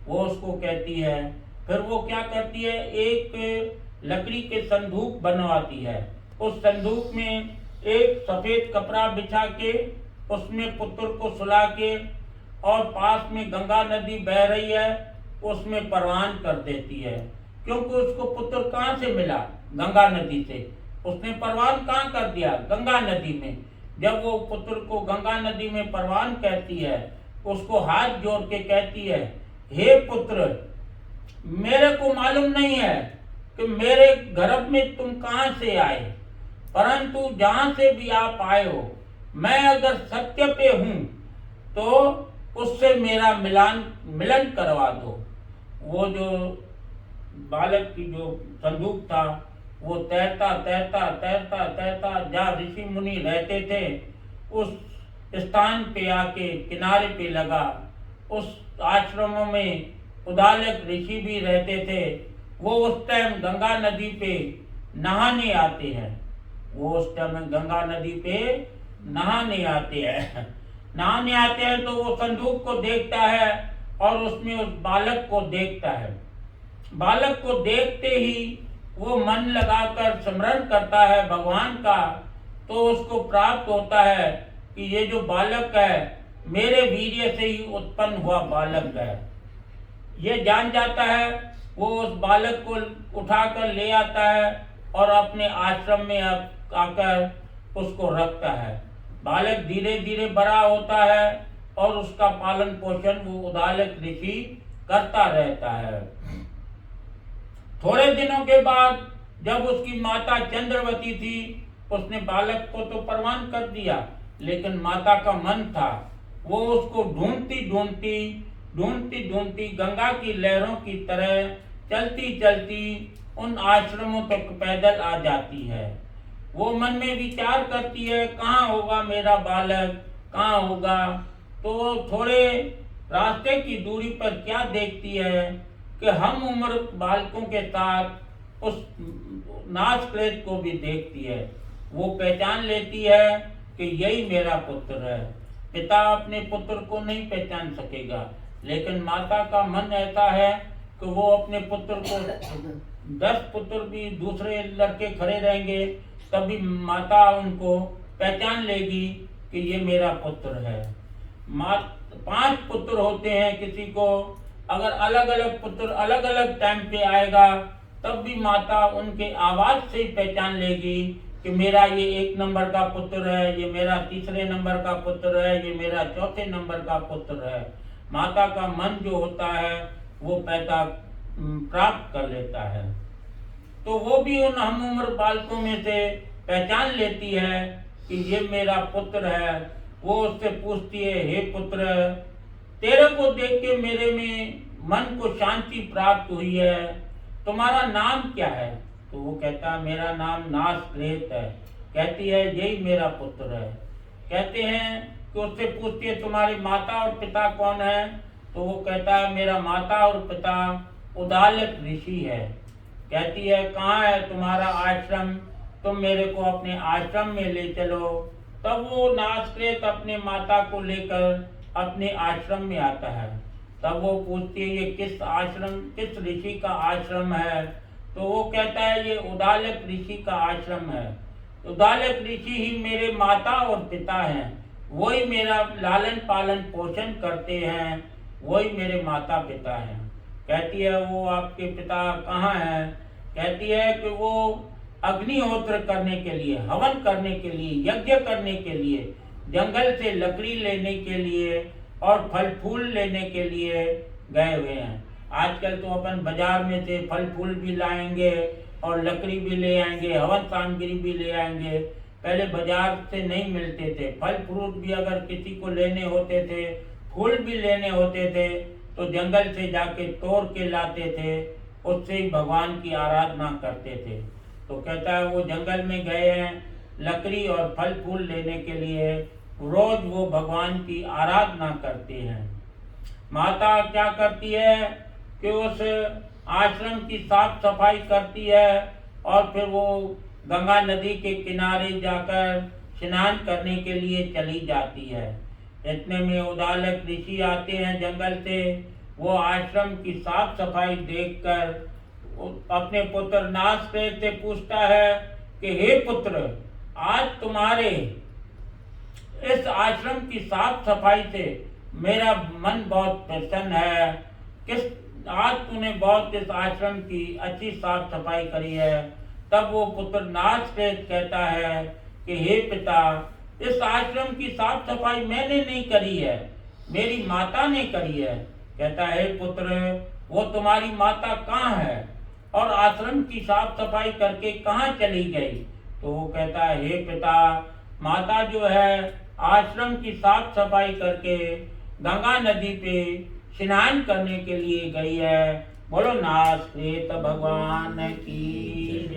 वो उसको कहती है। फिर वो क्या करती है, एक लकड़ी के संदूक बनवाती है। उस संदूक में एक सफेद कपड़ा बिछा के उसमें पुत्र को सुला के और पास में गंगा नदी बह रही है उसमें परवान कर देती है, क्योंकि उसको पुत्र कहाँ से मिला? गंगा नदी से। उसने परवान कहाँ कर दिया? गंगा नदी में। जब वो पुत्र को गंगा नदी में परवान कहती है, उसको हाथ जोड़ के कहती है, हे पुत्र मेरे को मालूम नहीं है कि मेरे गर्भ में तुम कहाँ से आए, परंतु जहाँ से भी आप आए हो, मैं अगर सत्य पे हूँ तो उससे मेरा मिलन करवा दो। वो जो बालक की जो संदूक था वो तैरता तैरता तैरता तैरता जहाँ ऋषि मुनि रहते थे उस स्थान पे आके किनारे पे लगा। उस आश्रमों में उदालक ऋषि भी रहते थे। वो उस टाइम गंगा नदी पे नहाने आते हैं। वो उस टाइम गंगा नदी पे नहाने आते हैं। नहाने आते हैं तो वो संदूक को देखता है और उसमें उस बालक को देखता है। बालक को देखते ही वो मन लगाकर स्मरण करता है भगवान का, तो उसको प्राप्त होता है कि ये जो बालक है मेरे वीर्य से ही उत्पन्न हुआ बालक है। ये जान जाता है, वो उस बालक को उठाकर ले आता है और अपने आश्रम में आकर उसको रखता है। बालक धीरे धीरे बड़ा होता है और उसका पालन पोषण वो उदालक ऋषि करता रहता है। थोड़े दिनों के बाद जब उसकी माता चंद्रवती थी, उसने बालक को तो प्रवान कर दिया, लेकिन माता का मन था वो उसको ढूंढती ढूंढती गंगा की लहरों की तरह चलती चलती उन आश्रमों तक पैदल आ जाती है। वो मन में विचार करती है, कहाँ होगा मेरा बालक, कहाँ होगा। तो थोड़े रास्ते की दूरी पर क्या देखती है कि हम उम्र बालकों के साथ उस नासक्रेत को भी देखती है। वो पहचान लेती है कि यही मेरा पुत्र है। पिता अपने पुत्र को नहीं पहचान सकेगा, लेकिन माता का मन ऐसा है कि वो अपने पुत्र को 10 पुत्र भी दूसरे लड़के खड़े रहेंगे तभी माता उनको पहचान लेगी कि ये मेरा पुत्र है। 5 पुत्र होते हैं किसी को, अगर अलग अलग पुत्र अलग अलग टाइम पे आएगा तब भी माता उनके आवाज से ही पहचान लेगी कि मेरा ये 1 नंबर का पुत्र है, ये मेरा 3रे नंबर का पुत्र है, ये मेरा 4थे नंबर का पुत्र है। माता का मन जो होता है वो पैदा प्राप्त कर लेता है। तो वो भी उन हम उम्र बालकों में से पहचान लेती है कि ये मेरा पुत्र है। वो उससे पूछती है, हे पुत्र, तेरे को देख के मेरे में मन को शांति प्राप्त हुई है, तुम्हारा नाम क्या है? तो वो कहता है मेरा नाम नासक्रेत है। कहती है यही मेरा पुत्र है। कहते हैं कि उससे पूछती है तुम्हारी माता और पिता कौन है? तो वो कहता है मेरा माता और पिता उदालक ऋषि है। कहती है कहाँ है तुम्हारा आश्रम, तुम मेरे को अपने आश्रम में ले चलो। तब वो नासक्रेत अपने माता को लेकर अपने आश्रम में आता है। तब वो पूछती है ये किस ऋषि का आश्रम है? तो वो कहता है ये उदालक ऋषि का आश्रम है। उदालक ऋषि ही मेरे माता और पिता हैं, वही मेरा लालन पालन पोषण करते हैं, वही मेरे माता पिता हैं। कहती है वो आपके पिता कहाँ हैं? कहती है कि वो अग्निहोत्र करने के लिए, हवन करने के लिए, यज्ञ करने के लिए, जंगल से लकड़ी लेने के लिए और फल फूल लेने के लिए गए हुए हैं। आजकल तो अपन बाजार में से फल फूल भी लाएंगे और लकड़ी भी ले आएंगे, हवन सामग्री भी ले आएंगे। पहले बाजार से नहीं मिलते थे। फल फ्रूट भी अगर किसी को लेने होते थे, फूल भी लेने होते थे तो जंगल से जाके तोड़ के लाते थे, उससे ही भगवान की आराधना करते थे। तो कहता है वो जंगल में गए हैं लकड़ी और फल फूल लेने के लिए, रोज वो भगवान की आराधना करते हैं। माता क्या करती है कि उस आश्रम की साफ सफाई करती है और फिर वो गंगा नदी के किनारे जाकर स्नान करने के लिए चली जाती है। इतने में उदालक ऋषि आते हैं जंगल से। वो आश्रम की साफ सफाई देखकर अपने पुत्र नासक्रेत से पूछता है कि हे पुत्र, आज तुम्हारे इस आश्रम की साफ सफाई से मेरा मन बहुत प्रसन्न है। आज तूने बहुत इस आश्रम की अच्छी साफ सफाई करी है। तब वो पुत्र नासक्रेत कहता है कि हे पिता, इस आश्रम की साफ सफाई मैंने नहीं करी है, मेरी माता ने करी है। कहता है पुत्र, वो तुम्हारी माता कहाँ है और आश्रम की साफ सफाई करके कहाँ चली गई? तो वो कहता है हे पिता, माता जो है आश्रम की साफ सफाई करके गंगा नदी पे स्नान करने के लिए गई है। बोलो नासक्रेत भगवान की।